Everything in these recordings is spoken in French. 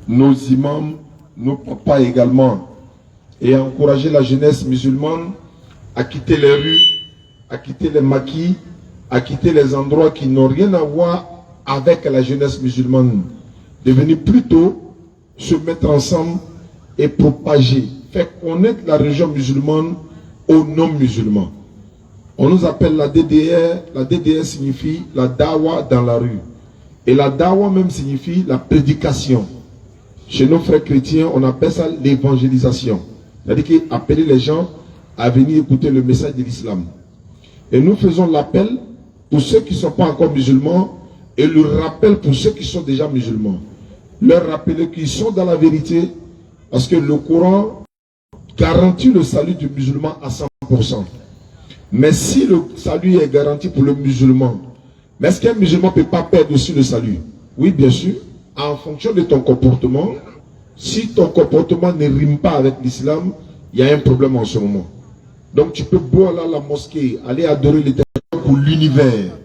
nos imams, nos papas également, et encourager la jeunesse musulmane à quitter les rues, à quitter les maquis, à quitter les endroits qui n'ont rien à voir avec la jeunesse musulmane. De venir plutôt se mettre ensemble et propager, faire connaître la religion musulmane aux non-musulmans. On nous appelle la DDR. La DDR signifie la dawa dans la rue. Et la dawa même signifie la prédication. Chez nos frères chrétiens, on appelle ça l'évangélisation. C'est-à-dire qu'appeler les gens à venir écouter le message de l'islam. Et nous faisons l'appel pour ceux qui ne sont pas encore musulmans et le rappel pour ceux qui sont déjà musulmans. Leur rappeler qu'ils sont dans la vérité parce que le Coran garantit le salut du musulman à 100%. Mais si le salut est garanti pour le musulman, mais est-ce qu'un musulman ne peut pas perdre aussi le salut? Oui, bien sûr. En fonction de ton comportement, si ton comportement ne rime pas avec l'islam, il y a un problème en ce moment. Donc tu peux beau aller à la mosquée, aller adorer l'Éternel pour l'univers.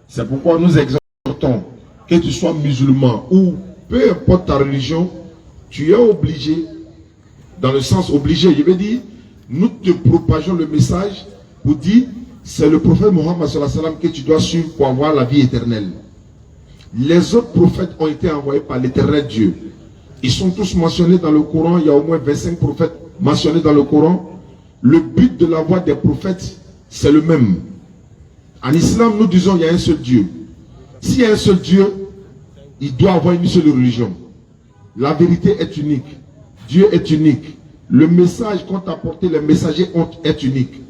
C'est pourquoi nous exhortons, que tu sois musulman ou peu importe ta religion, tu es obligé, dans le sens obligé, je veux dire, nous te propageons le message pour dire, c'est le prophète Mohammed sallallahu alayhi wa sallam que tu dois suivre pour avoir la vie éternelle. Les autres prophètes ont été envoyés par l'éternel Dieu. Ils sont tous mentionnés dans le Coran, il y a au moins 25 prophètes mentionnés dans le Coran. Le but de la voix des prophètes, c'est le même. En islam, nous disons qu'il y a un seul Dieu. S'il y a un seul Dieu, il doit avoir une seule religion. La vérité est unique. Dieu est unique. Le message qu'ont apporté les messagers est unique.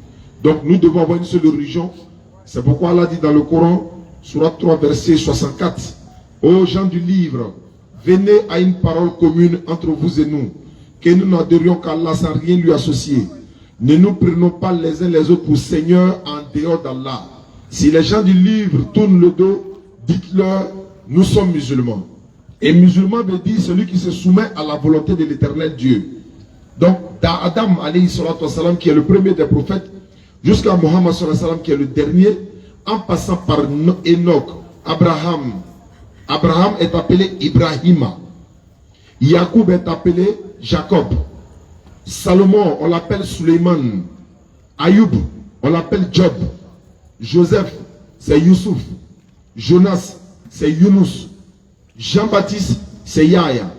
Donc nous devons avoir une seule religion. C'est pourquoi Allah dit dans le Coran, Sourate 3, verset 64, ô gens du livre, venez à une parole commune entre vous et nous, que nous n'adorions qu'Allah sans rien lui associer. Ne nous prenons pas les uns les autres pour seigneurs en dehors d'Allah. Si les gens du livre tournent le dos, dites-leur, nous sommes musulmans. Et musulman veut dire celui qui se soumet à la volonté de l'éternel Dieu. Donc, d'Adam alayhi salatu wassalam, qui est le premier des prophètes, jusqu'à Mohammed sallallahu alayhi wa sallam, qui est le dernier, en passant par Enoch, Abraham. Abraham est appelé Ibrahima. Yacoub est appelé Jacob. Salomon, on l'appelle Suleiman. Ayoub, on l'appelle Job. Joseph, c'est Youssouf. Jonas, c'est Yunus. Jean-Baptiste, c'est Yahya.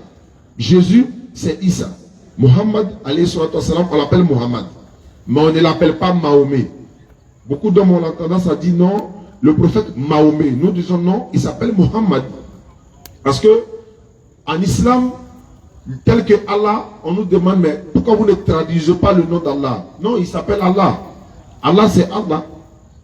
Jésus, c'est Issa. Mohammed, alayhi salatu wassalam, on l'appelle Mohammed. Mais on ne l'appelle pas Mahomet. Beaucoup d'hommes ont tendance à dire non, le prophète Mahomet. Nous disons non, il s'appelle Mohammed. Parce que en islam, tel que Allah, on nous demande, mais pourquoi vous ne traduisez pas le nom d'Allah? Non, il s'appelle Allah. Allah, c'est Allah.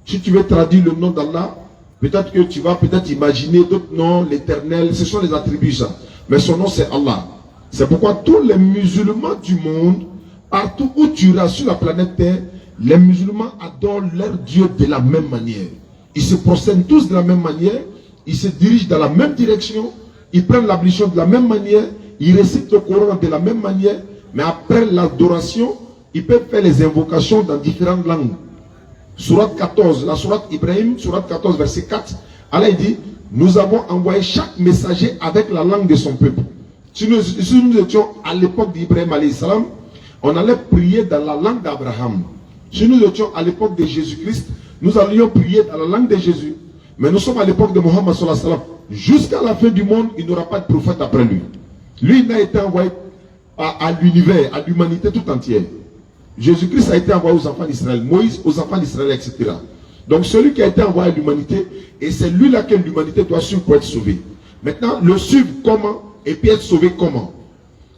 Si tu veux traduire le nom d'Allah, peut-être que tu vas imaginer d'autres noms, l'éternel, ce sont les attributs ça. Mais son nom c'est Allah. C'est pourquoi tous les musulmans du monde, partout où tu iras sur la planète Terre, les musulmans adorent leur Dieu de la même manière. Ils se prosternent tous de la même manière, ils se dirigent dans la même direction, ils prennent l'ablution de la même manière, ils récitent le Coran de la même manière, mais après l'adoration, ils peuvent faire les invocations dans différentes langues. Sourate 14, la sourate Ibrahim, sourate 14, verset 4, Allah dit, nous avons envoyé chaque messager avec la langue de son peuple. Si nous étions à l'époque d'Ibrahim alayhi salam, on allait prier dans la langue d'Abraham. Si nous étions à l'époque de Jésus-Christ, nous allions prier dans la langue de Jésus. Mais nous sommes à l'époque de Mohammed sallallahu alayhi wa sallam. Jusqu'à la fin du monde, il n'y aura pas de prophète après lui. Lui, il n'a été envoyé à l'univers, à l'humanité tout entière. Jésus-Christ a été envoyé aux enfants d'Israël, Moïse aux enfants d'Israël, etc. Donc celui qui a été envoyé à l'humanité, et c'est lui laquelle l'humanité doit suivre pour être sauvée. Maintenant, le suivre comment et puis être sauvé comment?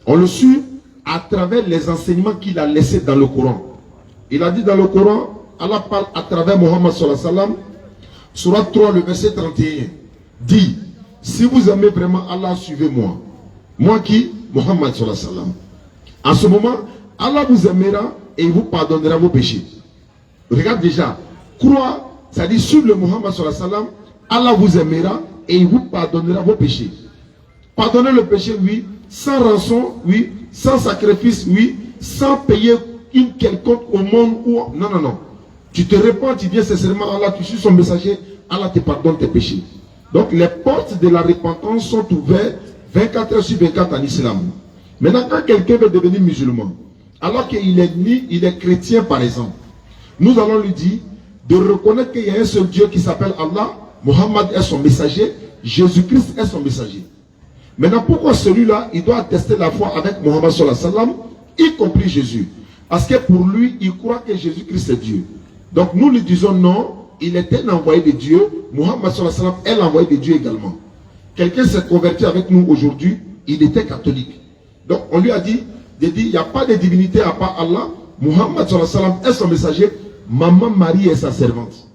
On le suit à travers les enseignements qu'il a laissés dans le Coran. Il a dit dans le Coran, Allah parle à travers Mohammed sallallahu alayhi wa sallam, Sourate 3, le verset 31, dit, si vous aimez vraiment Allah, suivez-moi. Moi qui? Mohammed sallallahu alayhi wa sallam. En ce moment, Allah vous aimera et il vous pardonnera vos péchés. Regarde déjà, croire, c'est-à-dire suivre le Mohammed sallallahu alayhi wa sallam, Allah vous aimera et il vous pardonnera vos péchés. Pardonner le péché, oui, sans rançon, oui, sans sacrifice, oui, sans payer une quelconque au monde ou... Non, non, non. Tu te répands, tu viens sincèrement à Allah, tu suis son messager, Allah te pardonne tes péchés. Donc les portes de la repentance sont ouvertes 24 heures sur 24 en islam. Maintenant, quand quelqu'un veut devenir musulman, alors qu'il est chrétien par exemple, nous allons lui dire de reconnaître qu'il y a un seul Dieu qui s'appelle Allah, Mohammed est son messager, Jésus-Christ est son messager. Maintenant, pourquoi celui-là, il doit attester la foi avec Mohammed sallallahu alayhi wa sallam, y compris Jésus? Parce que pour lui, il croit que Jésus-Christ est Dieu. Donc nous lui disons non, il était un envoyé de Dieu, Mohammed sallallahu alayhi wa sallam est l'envoyé de Dieu également. Quelqu'un s'est converti avec nous aujourd'hui, il était catholique. Donc on lui a dit, il n'y a pas de divinité à part Allah, Mohammed sallallahu alayhi wa sallam est son messager, Maman Marie est sa servante.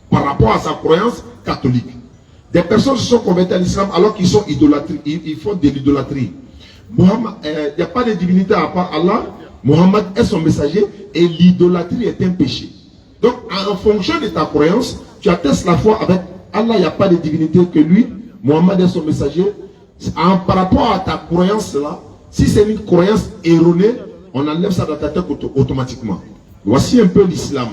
Par rapport à sa croyance catholique. Des personnes se sont converties à l'islam alors qu'ils sont idolâtres, ils font de l'idolâtrie. Il n'y a pas de divinité à part Allah, Mohammed est son messager et l'idolâtrie est un péché. Donc en fonction de ta croyance, tu attestes la foi avec Allah, il n'y a pas de divinité que lui, Mohammed est son messager. Par rapport à ta croyance là, si c'est une croyance erronée, on enlève ça dans ta tête automatiquement. Voici un peu l'islam.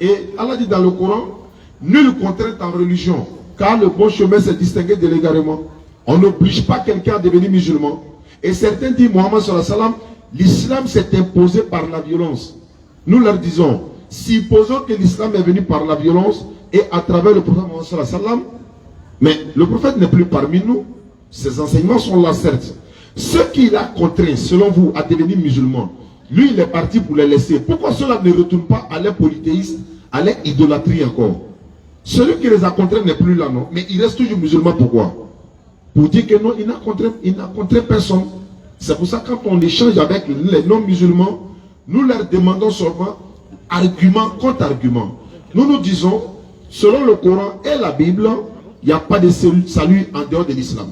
Et Allah dit dans le Coran, nul contrainte en religion, car le bon chemin s'est distingué de l'égarement. On n'oblige pas quelqu'un à devenir musulman. Et certains disent, Mohammed sallallahu alayhi wa sallam, l'islam s'est imposé par la violence. Nous leur disons, supposons que l'islam est venu par la violence et à travers le prophète Mohammed sallallahu alayhi wa sallam, mais le prophète n'est plus parmi nous. Ses enseignements sont là certes. Ce qu'il a contraint, selon vous, à devenir musulman, lui il est parti pour les laisser. Pourquoi cela ne retourne pas à l'air polythéiste, à l'air idolâtrie encore? Celui qui les a contraints n'est plus là, non? Mais il reste toujours musulman, pourquoi? Pour dire que non, il n'a contraint personne. C'est pour ça que quand on échange avec les non-musulmans, nous leur demandons seulement argument contre argument. Nous nous disons, selon le Coran et la Bible, il n'y a pas de salut en dehors de l'islam.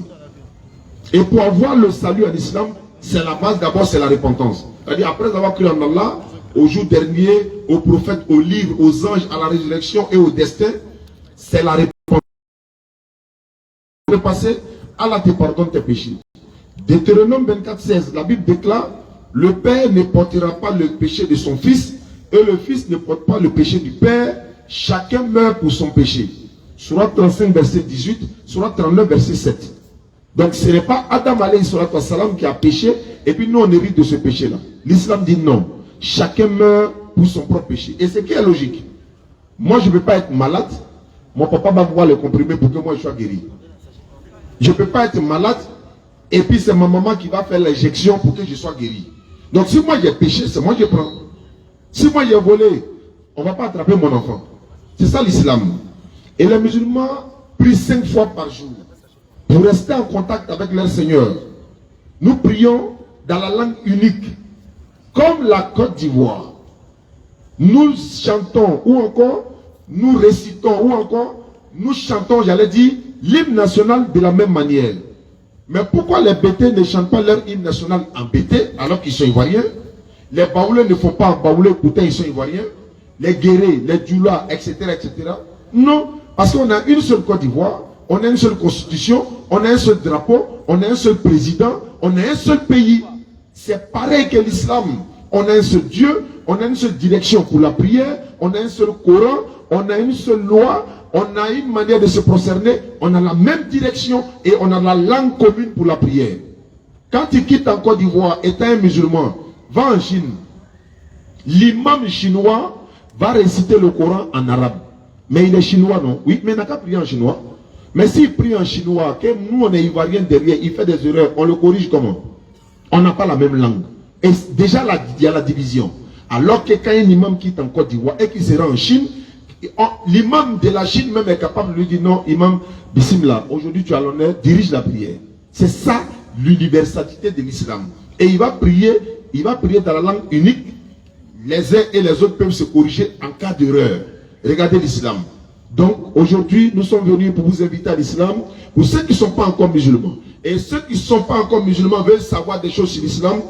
Et pour avoir le salut en islam, c'est la base d'abord, c'est la repentance. C'est-à-dire après avoir cru en Allah, au jour dernier, aux prophètes, aux livres, aux anges, à la résurrection et au destin, c'est la repentance. Le passé, Allah te pardonne tes péchés. Deutéronome 24:16, la Bible déclare, le père ne portera pas le péché de son fils et le fils ne porte pas le péché du père. Chacun meurt pour son péché. Surat 35 verset 18, Surat 39 verset 7. Donc ce n'est pas Adam alayhi salam qui a péché et puis nous on hérite de ce péché-là. L'islam dit non. Chacun meurt pour son propre péché. Et c'est qui est logique. Moi je ne peux pas être malade. Mon papa va pouvoir le comprimer pour que moi je sois guéri. Je ne peux pas être malade et puis c'est ma maman qui va faire l'injection pour que je sois guéri. Donc si moi j'ai péché, c'est moi qui prends. Si moi j'ai volé, on ne va pas attraper mon enfant. C'est ça l'islam. Et les musulmans prient 5 fois par jour pour rester en contact avec leur Seigneur. Nous prions dans la langue unique, comme la Côte d'Ivoire. Nous chantons ou encore nous récitons ou encore nous chantons, j'allais dire, l'hymne national de la même manière. Mais pourquoi les Bétés ne chantent pas leur hymne national en Bété alors qu'ils sont ivoiriens? Les Baoulés ne font pas en Baoulé, pourtant ils sont ivoiriens. Les Guérés, les Djoula, etc., etc. Non, parce qu'on a une seule Côte d'Ivoire, on a une seule constitution, on a un seul drapeau, on a un seul président, on a un seul pays. C'est pareil que l'islam. On a un seul Dieu, on a une seule direction pour la prière, on a un seul Coran, on a une seule loi, on a une manière de se prosterner, on a la même direction et on a la langue commune pour la prière. Quand tu quittes en Côte d'Ivoire, étant un musulman, va en Chine. L'imam chinois va réciter le Coran en arabe. Mais il est chinois, non? Oui, mais il n'a qu'à prier en chinois. Mais s'il prie en chinois, que nous on est ivoiriens derrière, il fait des erreurs, on le corrige comment? On n'a pas la même langue. Et déjà il y a la division. Alors que quand un imam quitte en Côte d'Ivoire et qu'il se rend en Chine, l'imam de la Chine même est capable de lui dire non, imam, bismillah, aujourd'hui tu as l'honneur, dirige la prière. C'est ça l'universalité de l'islam. Et il va prier dans la langue unique. Les uns et les autres peuvent se corriger en cas d'erreur. Regardez l'islam. Donc aujourd'hui, nous sommes venus pour vous inviter à l'islam. Pour ceux qui ne sont pas encore musulmans. Et ceux qui ne sont pas encore musulmans veulent savoir des choses sur l'islam.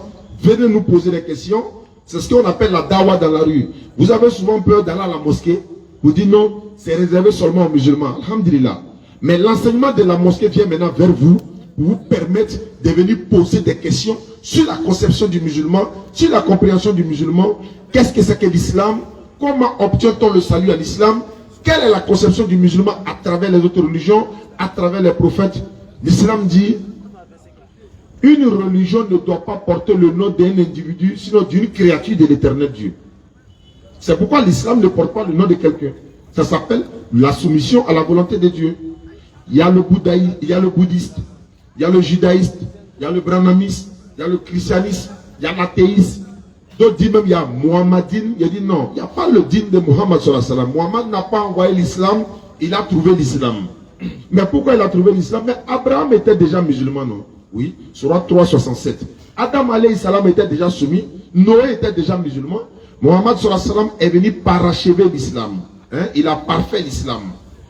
Venez nous poser des questions. C'est ce qu'on appelle la dawa dans la rue. Vous avez souvent peur d'aller à la mosquée. Vous dites non, c'est réservé seulement aux musulmans. Alhamdulillah. Mais l'enseignement de la mosquée vient maintenant vers vous pour vous permettre de venir poser des questions sur la conception du musulman, sur la compréhension du musulman. Qu'est-ce que c'est que l'islam? Comment obtient-on le salut à l'islam? Quelle est la conception du musulman à travers les autres religions, à travers les prophètes? L'islam dit Une religion ne doit pas porter le nom d'un individu, sinon d'une créature de l'éternel Dieu. C'est pourquoi l'islam ne porte pas le nom de quelqu'un. Ça s'appelle la soumission à la volonté de Dieu. Il y a le bouddhisme, il y a le bouddhiste, il y a le judaïsme, il y a le brahmanisme, il y a le christianisme, il y a l'athéisme. D'autres disent même il y a Muhammadine. Il a dit non, il n'y a pas le dîme de Muhammad sallallahu alayhi wa sallam. Muhammad n'a pas envoyé l'islam, il a trouvé l'islam. Mais pourquoi il a trouvé l'islam? Mais Abraham était déjà musulman, non? Oui, Surat 3,67. Adam alayhi salam était déjà soumis, Noé était déjà musulman. Muhammad sallallahu alayhi wa sallam est venu parachever l'islam. Hein? Il a parfait l'islam.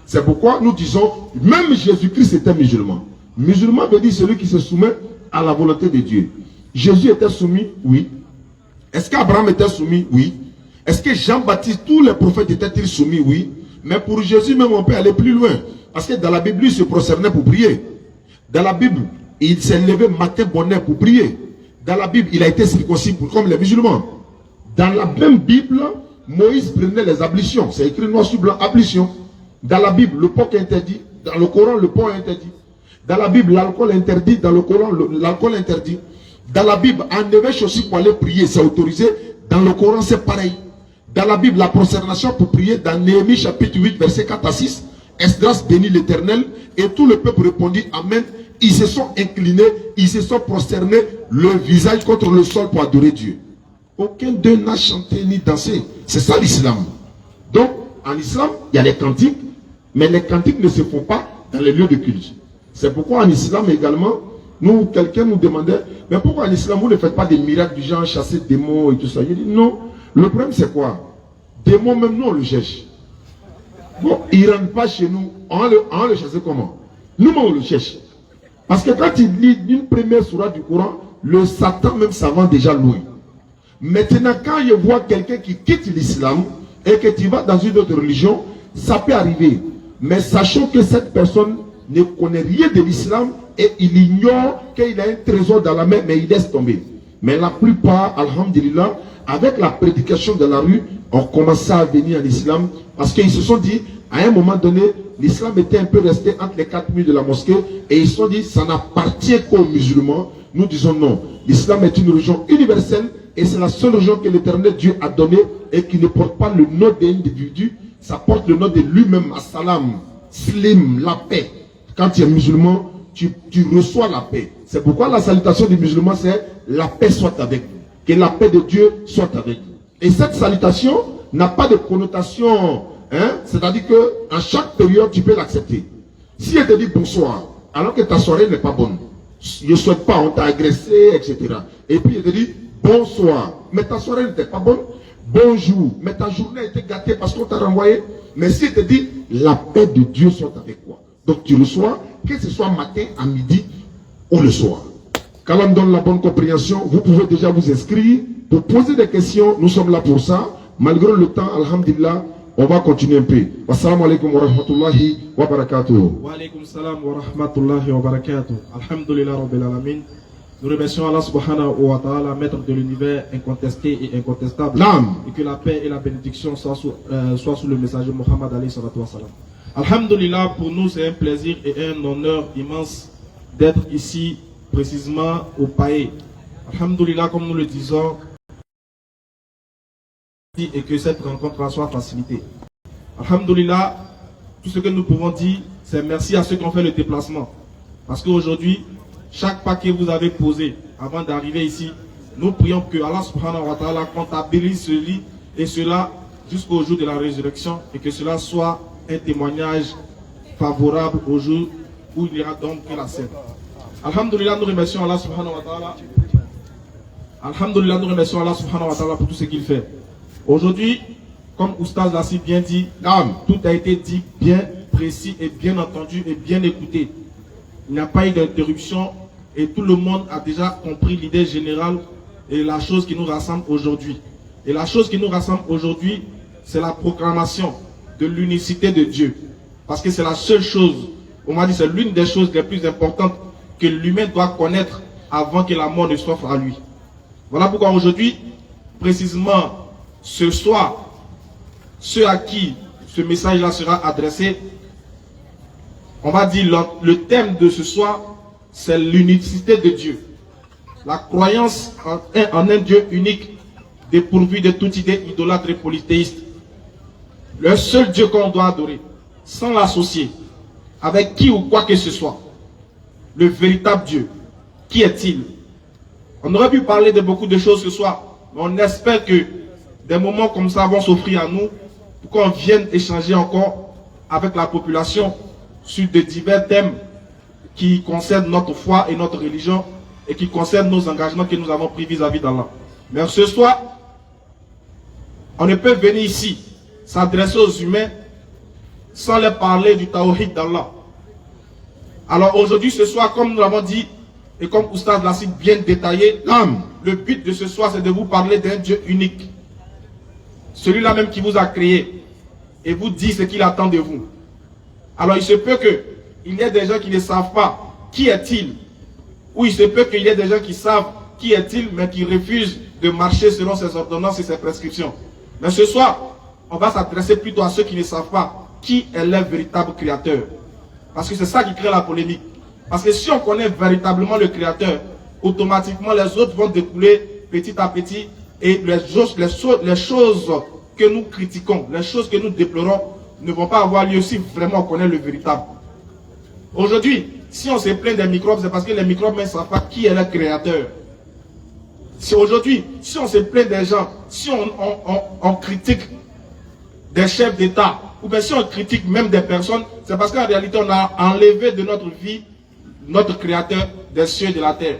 C'est pourquoi nous disons, même Jésus-Christ était musulman. Musulman veut dire celui qui se soumet à la volonté de Dieu. Jésus était soumis? Oui. Est-ce qu'Abraham était soumis? Oui. Est-ce que Jean-Baptiste, tous les prophètes étaient-ils soumis? Oui. Mais pour Jésus même, on peut aller plus loin. Parce que dans la Bible, il se prosternait pour prier. Dans la Bible, il s'est levé matin bonheur pour prier. Dans la Bible, il a été circoncis comme les musulmans. Dans la même Bible, Moïse prenait les ablutions. C'est écrit noir sur blanc, ablution. Dans la Bible, le porc est interdit. Dans le Coran, le porc est interdit. Dans la Bible, l'alcool est interdit. Dans le Coran, l'alcool est interdit. Dans la Bible, enlever aussi pour aller prier, c'est autorisé. Dans le Coran, c'est pareil. Dans la Bible, la prosternation pour prier, dans Néhémie chapitre 8, verset 4 à 6, Esdras bénit l'Éternel et tout le peuple répondit Amen. Ils se sont inclinés, ils se sont prosternés, le visage contre le sol pour adorer Dieu. Aucun d'eux n'a chanté ni dansé. C'est ça l'islam. Donc, en islam, il y a les cantiques, mais les cantiques ne se font pas dans les lieux de culte. C'est pourquoi en islam également, nous, quelqu'un nous demandait, mais pourquoi en islam vous ne faites pas des miracles du genre chasser des démons et tout ça? Il dit non. Le problème c'est quoi? Démons même nous on le cherche. Bon, il ne rentre pas chez nous. On le chasse comment? Nous on le cherche. Parce que quand il lit une première sourate du Coran, le Satan même s'avance déjà loin. Maintenant, quand il voit quelqu'un qui quitte l'islam et que tu vas dans une autre religion, ça peut arriver. Mais sachant que cette personne ne connaît rien de l'islam et il ignore qu'il a un trésor dans la main, mais il laisse tomber. Mais la plupart, alhamdulillah, avec la prédication de la rue, ont commencé à venir à l'islam parce qu'ils se sont dit, à un moment donné, l'islam était un peu resté entre les quatre murs de la mosquée et ils se sont dit, ça n'appartient qu'aux musulmans. Nous disons non. L'islam est une religion universelle et c'est la seule religion que l'Éternel Dieu a donnée et qui ne porte pas le nom d'un individu, ça porte le nom de lui-même, Assalam, Slim, la paix. Quand tu es musulman, tu reçois la paix. C'est pourquoi la salutation des musulmans, c'est la paix soit avec vous. Que la paix de Dieu soit avec vous. Et cette salutation n'a pas de connotation, hein? C'est-à-dire qu'en chaque période, tu peux l'accepter. Si elle te dit bonsoir, alors que ta soirée n'est pas bonne, je ne souhaite pas, on t'a agressé, etc. Et puis elle te dit bonsoir, mais ta soirée n'était pas bonne, bonjour, mais ta journée était gâtée parce qu'on t'a renvoyé. Mais si elle te dit la paix de Dieu soit avec toi, donc tu reçois, que ce soit matin, à midi ou le soir. Quand on donne la bonne compréhension, vous pouvez déjà vous inscrire pour poser des questions. Nous sommes là pour ça. Malgré le temps, alhamdulillah, on va continuer un peu. Wassalamu alaikum wa rahmatullahi wa barakatuh. Wa alaikum salam wa rahmatullahi wa barakatuh. Alhamdulillah rabbil alamin. Nous remercions Allah subhanahu wa ta'ala, maître de l'univers incontesté et incontestable. Naam. Et que la paix et la bénédiction soient sous le messager Muhammad alayhi salatu wa salam. Alhamdulillah, pour nous c'est un plaisir et un honneur immense d'être ici précisément au Paé. Alhamdulillah, comme nous le disons, et que cette rencontre soit facilitée. Alhamdulillah, tout ce que nous pouvons dire, c'est merci à ceux qui ont fait le déplacement. Parce qu'aujourd'hui, chaque pas que vous avez posé avant d'arriver ici, nous prions que Allah subhanahu wa ta'ala comptabilise cela et cela jusqu'au jour de la résurrection et que cela soit un témoignage favorable au jour où il n'y aura donc que la scène. Alhamdulillah, nous remercions Allah subhanahu wa ta'ala. Alhamdulillah, nous remercions Allah subhanahu wa ta'ala pour tout ce qu'il fait. Aujourd'hui, comme Oustaz l'a si bien dit, tout a été dit bien précis et bien entendu et bien écouté. Il n'y a pas eu d'interruption et tout le monde a déjà compris l'idée générale et la chose qui nous rassemble aujourd'hui. Et la chose qui nous rassemble aujourd'hui, c'est la proclamation de l'unicité de Dieu. Parce que c'est la seule chose, on m'a dit, c'est l'une des choses les plus importantes que l'humain doit connaître avant que la mort ne s'offre à lui. Voilà pourquoi aujourd'hui, précisément, ce soir, ceux à qui ce message-là sera adressé, on va dire le thème de ce soir, c'est l'unicité de Dieu. la croyance en un Dieu unique, dépourvu de toute idée idolâtre et polythéiste. Le seul Dieu qu'on doit adorer, sans l'associer avec qui ou quoi que ce soit. Le véritable Dieu. Qui est-il? On aurait pu parler de beaucoup de choses ce soir, mais on espère que des moments comme ça vont s'offrir à nous pour qu'on vienne échanger encore avec la population sur de divers thèmes qui concernent notre foi et notre religion et qui concernent nos engagements que nous avons pris vis-à-vis d'Allah. Mais ce soir, on ne peut venir ici s'adresser aux humains sans leur parler du tawhid d'Allah. Alors aujourd'hui, ce soir, comme nous l'avons dit, et comme Oustaz l'a bien détaillé, le but de ce soir, c'est de vous parler d'un Dieu unique. Celui-là même qui vous a créé et vous dit ce qu'il attend de vous. Alors il se peut qu'il y ait des gens qui ne savent pas qui est-il. Ou il se peut qu'il y ait des gens qui savent qui est-il, mais qui refusent de marcher selon ses ordonnances et ses prescriptions. Mais ce soir, on va s'adresser plutôt à ceux qui ne savent pas qui est leur véritable créateur. Parce que c'est ça qui crée la polémique. Parce que si on connaît véritablement le créateur, automatiquement les autres vont découler petit à petit et les choses que nous critiquons, les choses que nous déplorons ne vont pas avoir lieu si vraiment on connaît le véritable. Aujourd'hui, si on se plaint des microbes, c'est parce que les microbes ne savent pas qui est le créateur. Aujourd'hui, si on se plaint des gens, si on critique des chefs d'État, ou bien si on critique même des personnes, c'est parce qu'en réalité on a enlevé de notre vie notre créateur des cieux et de la terre.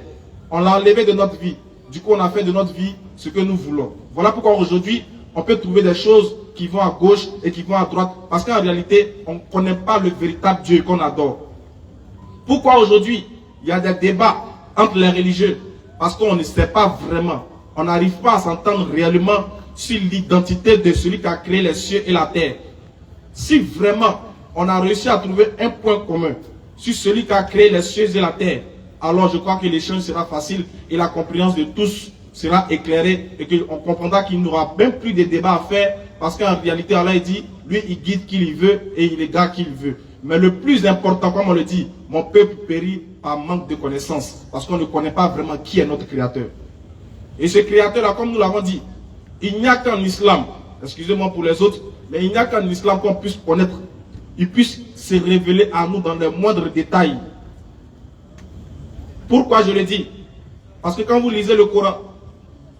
On l'a enlevé de notre vie. Du coup, on a fait de notre vie ce que nous voulons. Voilà pourquoi aujourd'hui, on peut trouver des choses qui vont à gauche et qui vont à droite. Parce qu'en réalité, on ne connaît pas le véritable Dieu qu'on adore. Pourquoi aujourd'hui, il y a des débats entre les religieux? Parce qu'on ne sait pas vraiment. On n'arrive pas à s'entendre réellement sur l'identité de celui qui a créé les cieux et la terre. Si vraiment, on a réussi à trouver un point commun sur celui qui a créé les cieux et la terre, alors je crois que l'échange sera facile et la compréhension de tous sera éclairée et qu'on comprendra qu'il n'y aura même plus de débat à faire parce qu'en réalité, Allah dit, lui, il guide qui il veut et il égare qui il veut. Mais le plus important, comme on le dit, mon peuple périt par manque de connaissance parce qu'on ne connaît pas vraiment qui est notre créateur. Et ce créateur-là, comme nous l'avons dit, il n'y a qu'en islam, excusez-moi pour les autres, mais il n'y a qu'en islam qu'on puisse connaître, il puisse se révéler à nous dans les moindres détails. Pourquoi je le dis? Parce que quand vous lisez le Coran,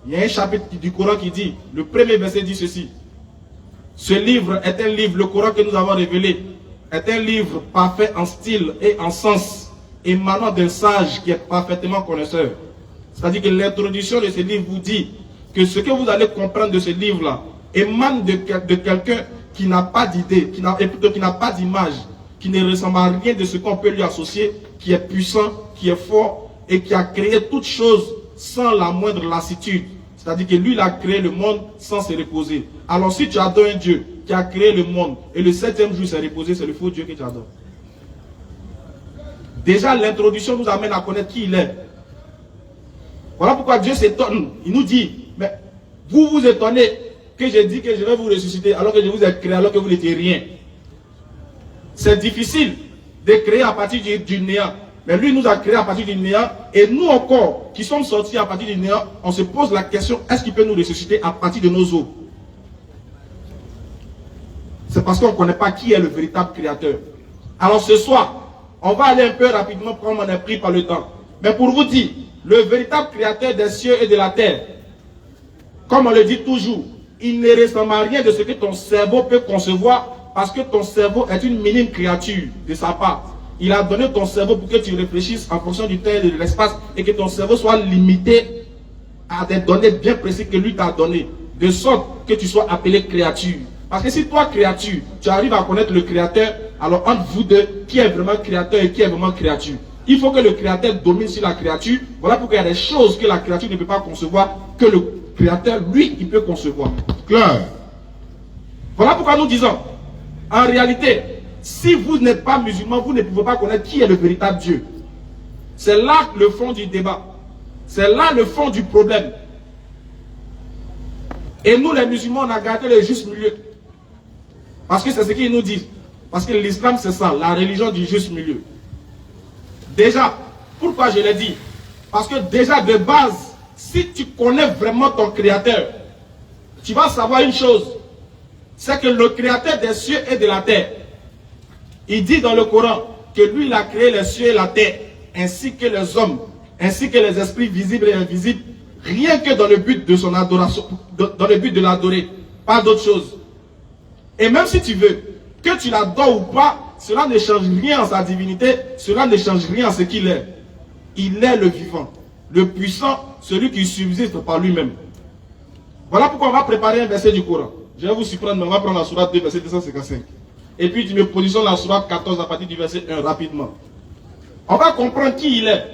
il y a un chapitre du Coran qui dit, le premier verset dit ceci: ce livre est un livre, le Coran que nous avons révélé, est un livre parfait en style et en sens, émanant d'un sage qui est parfaitement connaisseur. C'est-à-dire que l'introduction de ce livre vous dit que ce que vous allez comprendre de ce livre-là émane de quelqu'un qui n'a pas d'idée, qui n'a pas d'image, qui ne ressemble à rien de ce qu'on peut lui associer, qui est puissant, qui est fort et qui a créé toutes choses sans la moindre lassitude. C'est-à-dire que lui, il a créé le monde sans se reposer. Alors si tu adores un Dieu qui a créé le monde et le 7e jour s'est reposé, c'est le faux Dieu que tu adores. Déjà, l'introduction nous amène à connaître qui il est. Voilà pourquoi Dieu s'étonne. Il nous dit, mais vous vous étonnez que j'ai dit que je vais vous ressusciter alors que je vous ai créé alors que vous n'étiez rien. C'est difficile de créer à partir du néant. Mais lui nous a créé à partir du néant. Et nous encore, qui sommes sortis à partir du néant, on se pose la question, est-ce qu'il peut nous ressusciter à partir de nos os? C'est parce qu'on ne connaît pas qui est le véritable créateur. Alors ce soir, on va aller un peu rapidement comme on est pris par le temps. Mais pour vous dire, le véritable créateur des cieux et de la terre, comme on le dit toujours, il ne ressemble à rien de ce que ton cerveau peut concevoir parce que ton cerveau est une minime créature de sa part. Il a donné ton cerveau pour que tu réfléchisses en fonction du temps et de l'espace et que ton cerveau soit limité à des données bien précises que lui t'a données, de sorte que tu sois appelé créature. Parce que si toi, créature, tu arrives à connaître le créateur, alors entre vous deux, qui est vraiment créateur et qui est vraiment créature? Il faut que le créateur domine sur la créature. Voilà pourquoi il y a des choses que la créature ne peut pas concevoir, que le créateur, lui, il peut concevoir. Clair. Voilà pourquoi nous disons, en réalité, si vous n'êtes pas musulman, vous ne pouvez pas connaître qui est le véritable Dieu. C'est là le fond du débat. C'est là le fond du problème. Et nous, les musulmans, on a gardé le juste milieu. Parce que c'est ce qu'ils nous disent. Parce que l'islam, c'est ça, la religion du juste milieu. Déjà, pourquoi je l'ai dit? Parce que déjà de base, si tu connais vraiment ton créateur, tu vas savoir une chose, c'est que le créateur des cieux et de la terre, il dit dans le Coran que lui il a créé les cieux et la terre, ainsi que les hommes, ainsi que les esprits visibles et invisibles, rien que dans le but de son adoration, dans le but de l'adorer, pas d'autre chose. Et même si tu veux, que tu l'adores ou pas, cela ne change rien en sa divinité, cela ne change rien en ce qu'il est. Il est le vivant, le puissant, celui qui subsiste par lui-même. Voilà pourquoi on va préparer un verset du Coran. Je vais vous surprendre, mais on va prendre la sourate 2, verset 255. Et puis tu me positionnes la sourate 14 à partir du verset 1 rapidement. On va comprendre qui il est.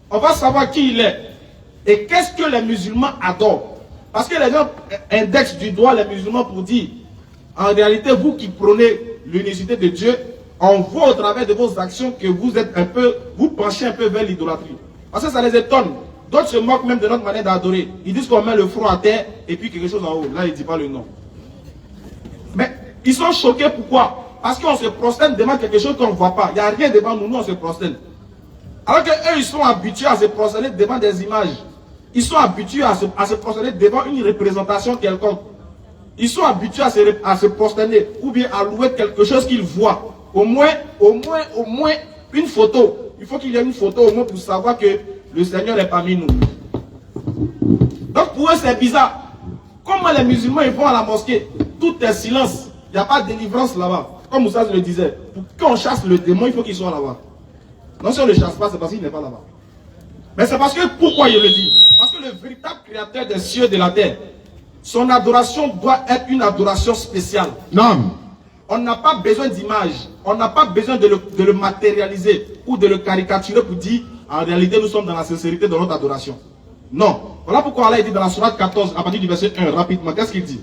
On va savoir qui il est. Et qu'est-ce que les musulmans adorent. Parce que les gens indexent du doigt les musulmans pour dire, en réalité, vous qui prônez l'unicité de Dieu, on voit au travers de vos actions que vous êtes un peu, vous penchez un peu vers l'idolâtrie. Parce que ça les étonne. D'autres se moquent même de notre manière d'adorer. Ils disent qu'on met le front à terre et puis quelque chose en haut. Là, ils ne disent pas le nom. Mais ils sont choqués, pourquoi? Parce qu'on se prosterne devant quelque chose qu'on ne voit pas. Il n'y a rien devant nous, nous on se prosterne. Alors qu'eux, ils sont habitués à se prosterner devant des images. Ils sont habitués à se prosterner devant une représentation quelconque. Ils sont habitués à se prosterner ou bien à louer quelque chose qu'ils voient. Au moins une photo. Il faut qu'il y ait une photo au moins pour savoir que le Seigneur est parmi nous. Donc pour eux c'est bizarre. Comment les musulmans ils vont à la mosquée, tout est silence, il n'y a pas de délivrance là-bas. Comme Moussa le disait, pour qu'on chasse le démon, il faut qu'il soit là-bas. Non, si on ne le chasse pas, c'est parce qu'il n'est pas là-bas. Mais c'est parce que, pourquoi il le dit? Parce que le véritable créateur des cieux et de la terre, son adoration doit être une adoration spéciale. Non. On n'a pas besoin d'image, on n'a pas besoin de le matérialiser ou de le caricaturer pour dire, en réalité, nous sommes dans la sincérité de notre adoration. Non. Voilà pourquoi Allah dit dans la sourate 14, à partir du verset 1, rapidement, qu'est-ce qu'il dit?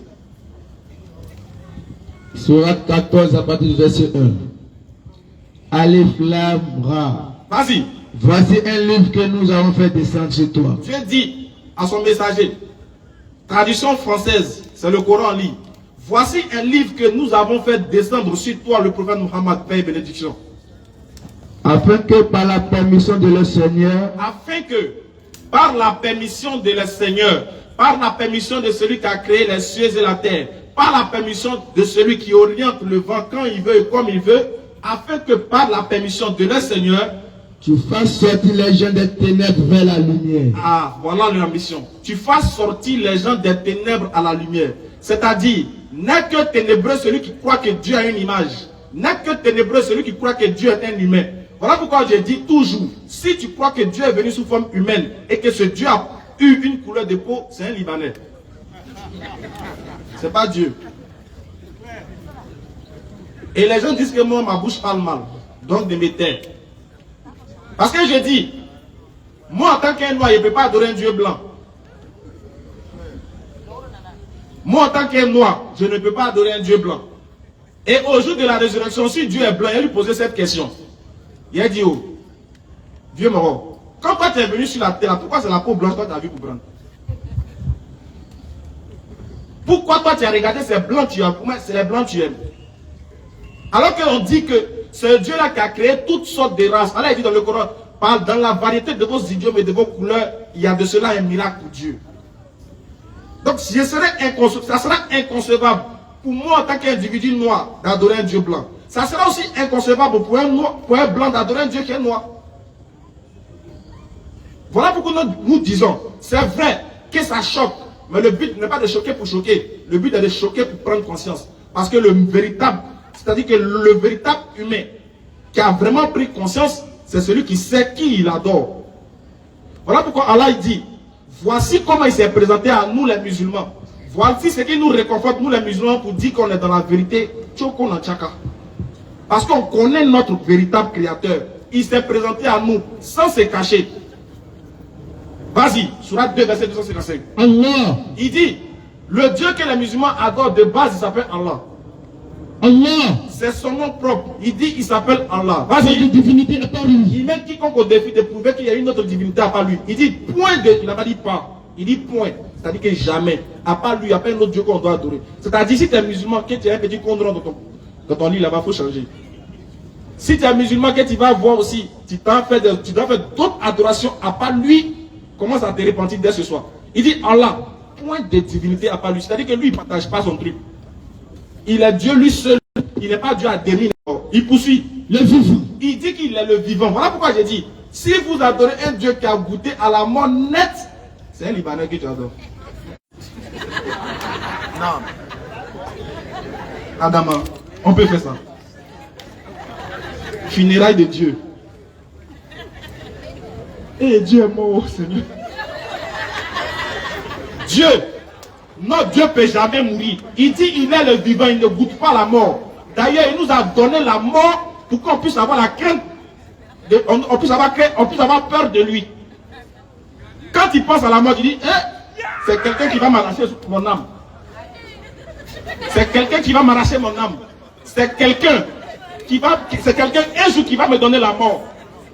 Sourate 14, à partir du verset 1. Alif Lam Ra. Vas-y. Voici un livre que nous avons fait descendre chez toi. Dieu dit à son messager, traduction française, c'est le Coran en ligne. Voici un livre que nous avons fait descendre sur toi, le prophète Muhammad, paix et bénédiction. Afin que par la permission de le Seigneur, par la permission de celui qui a créé les cieux et la terre, par la permission de celui qui oriente le vent quand il veut et comme il veut, afin que par la permission de le Seigneur, tu fasses sortir les gens des ténèbres vers la lumière. Ah, voilà la mission. Tu fasses sortir les gens des ténèbres à la lumière. C'est-à-dire, n'est que ténébreux celui qui croit que Dieu a une image. N'est que ténébreux celui qui croit que Dieu est un humain. Voilà pourquoi je dis toujours, si tu crois que Dieu est venu sous forme humaine et que ce Dieu a eu une couleur de peau, c'est un Libanais. C'est pas Dieu. Et les gens disent que moi, ma bouche parle mal. Donc de me taire. Parce que je dis, moi en tant qu'un noir, je ne peux pas adorer un Dieu blanc. Moi en tant qu'un noir, je ne peux pas adorer un Dieu blanc. Et au jour de la résurrection, si Dieu est blanc, il lui posait cette question. Il a dit, oh, vieux mort, quand toi tu es venu sur la terre, pourquoi c'est la peau blanche que tu as vu pour prendre? Pourquoi toi tu as regardé ces blancs tu aimes? Pour moi, c'est les blancs tu aimes. Alors qu'on dit que c'est Dieu-là qui a créé toutes sortes de races. Allah dit dans le Coran, dans la variété de vos idiomes et de vos couleurs, il y a de cela un miracle pour Dieu. Donc ça sera inconcevable pour moi en tant qu'individu noir d'adorer un Dieu blanc. Ça sera aussi inconcevable pour un blanc d'adorer un Dieu qui est noir. Voilà pourquoi nous disons, c'est vrai que ça choque, mais le but n'est pas de choquer pour choquer. Le but est de choquer pour prendre conscience. Parce que c'est-à-dire que le véritable humain qui a vraiment pris conscience, c'est celui qui sait qui il adore. Voilà pourquoi Allah dit, voici comment il s'est présenté à nous les musulmans. Voici ce qui nous réconforte, nous les musulmans, pour dire qu'on est dans la vérité. Parce qu'on connaît notre véritable créateur. Il s'est présenté à nous sans se cacher. Vas-y, Sourate 2, verset 255. Allah. Il dit, le Dieu que les musulmans adorent de base, il s'appelle Allah. Allah. C'est son nom propre. Il dit, il s'appelle Allah. Votre Vas-y. divinité à part lui. Il met quiconque au défi de prouver qu'il y a une autre divinité à part lui. Il dit point il n'a pas dit pas. Il dit point. C'est-à-dire que jamais. À part lui, il n'y a pas un autre Dieu qu'on doit adorer. C'est-à-dire si tu es musulman, que tu as un petit condron dans ton lit là-bas, il faut changer. Si tu es musulman, que tu vas voir aussi, tu dois faire d'autres adorations à part lui. Commence à te repentir dès ce soir. Il dit Allah, point de divinité à part lui. C'est-à-dire que lui, il ne partage pas son truc. Il est Dieu lui seul. Il n'est pas Dieu à demi. Il poursuit. Le vivant. Il dit qu'il est le vivant. Voilà pourquoi j'ai dit, si vous adorez un Dieu qui a goûté à la mort nette, c'est un Libanais que tu adores. Non. Adama, on peut faire ça. Funérailles de Dieu. Et Dieu est mort, Seigneur. Dieu, notre Dieu ne peut jamais mourir. Il dit il est le vivant, il ne goûte pas la mort. D'ailleurs, il nous a donné la mort pour qu'on puisse avoir la crainte, on puisse avoir peur de lui. Quand il pense à la mort, il dit, c'est quelqu'un qui va m'arracher mon âme. C'est quelqu'un qui va m'arracher mon âme. C'est quelqu'un un jour qui va me donner la mort.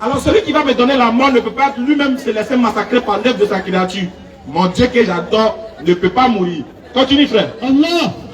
Alors celui qui va me donner la mort ne peut pas lui-même se laisser massacrer par l'œuvre de sa créature. Mon Dieu que j'adore ne peut pas mourir. Continue frère.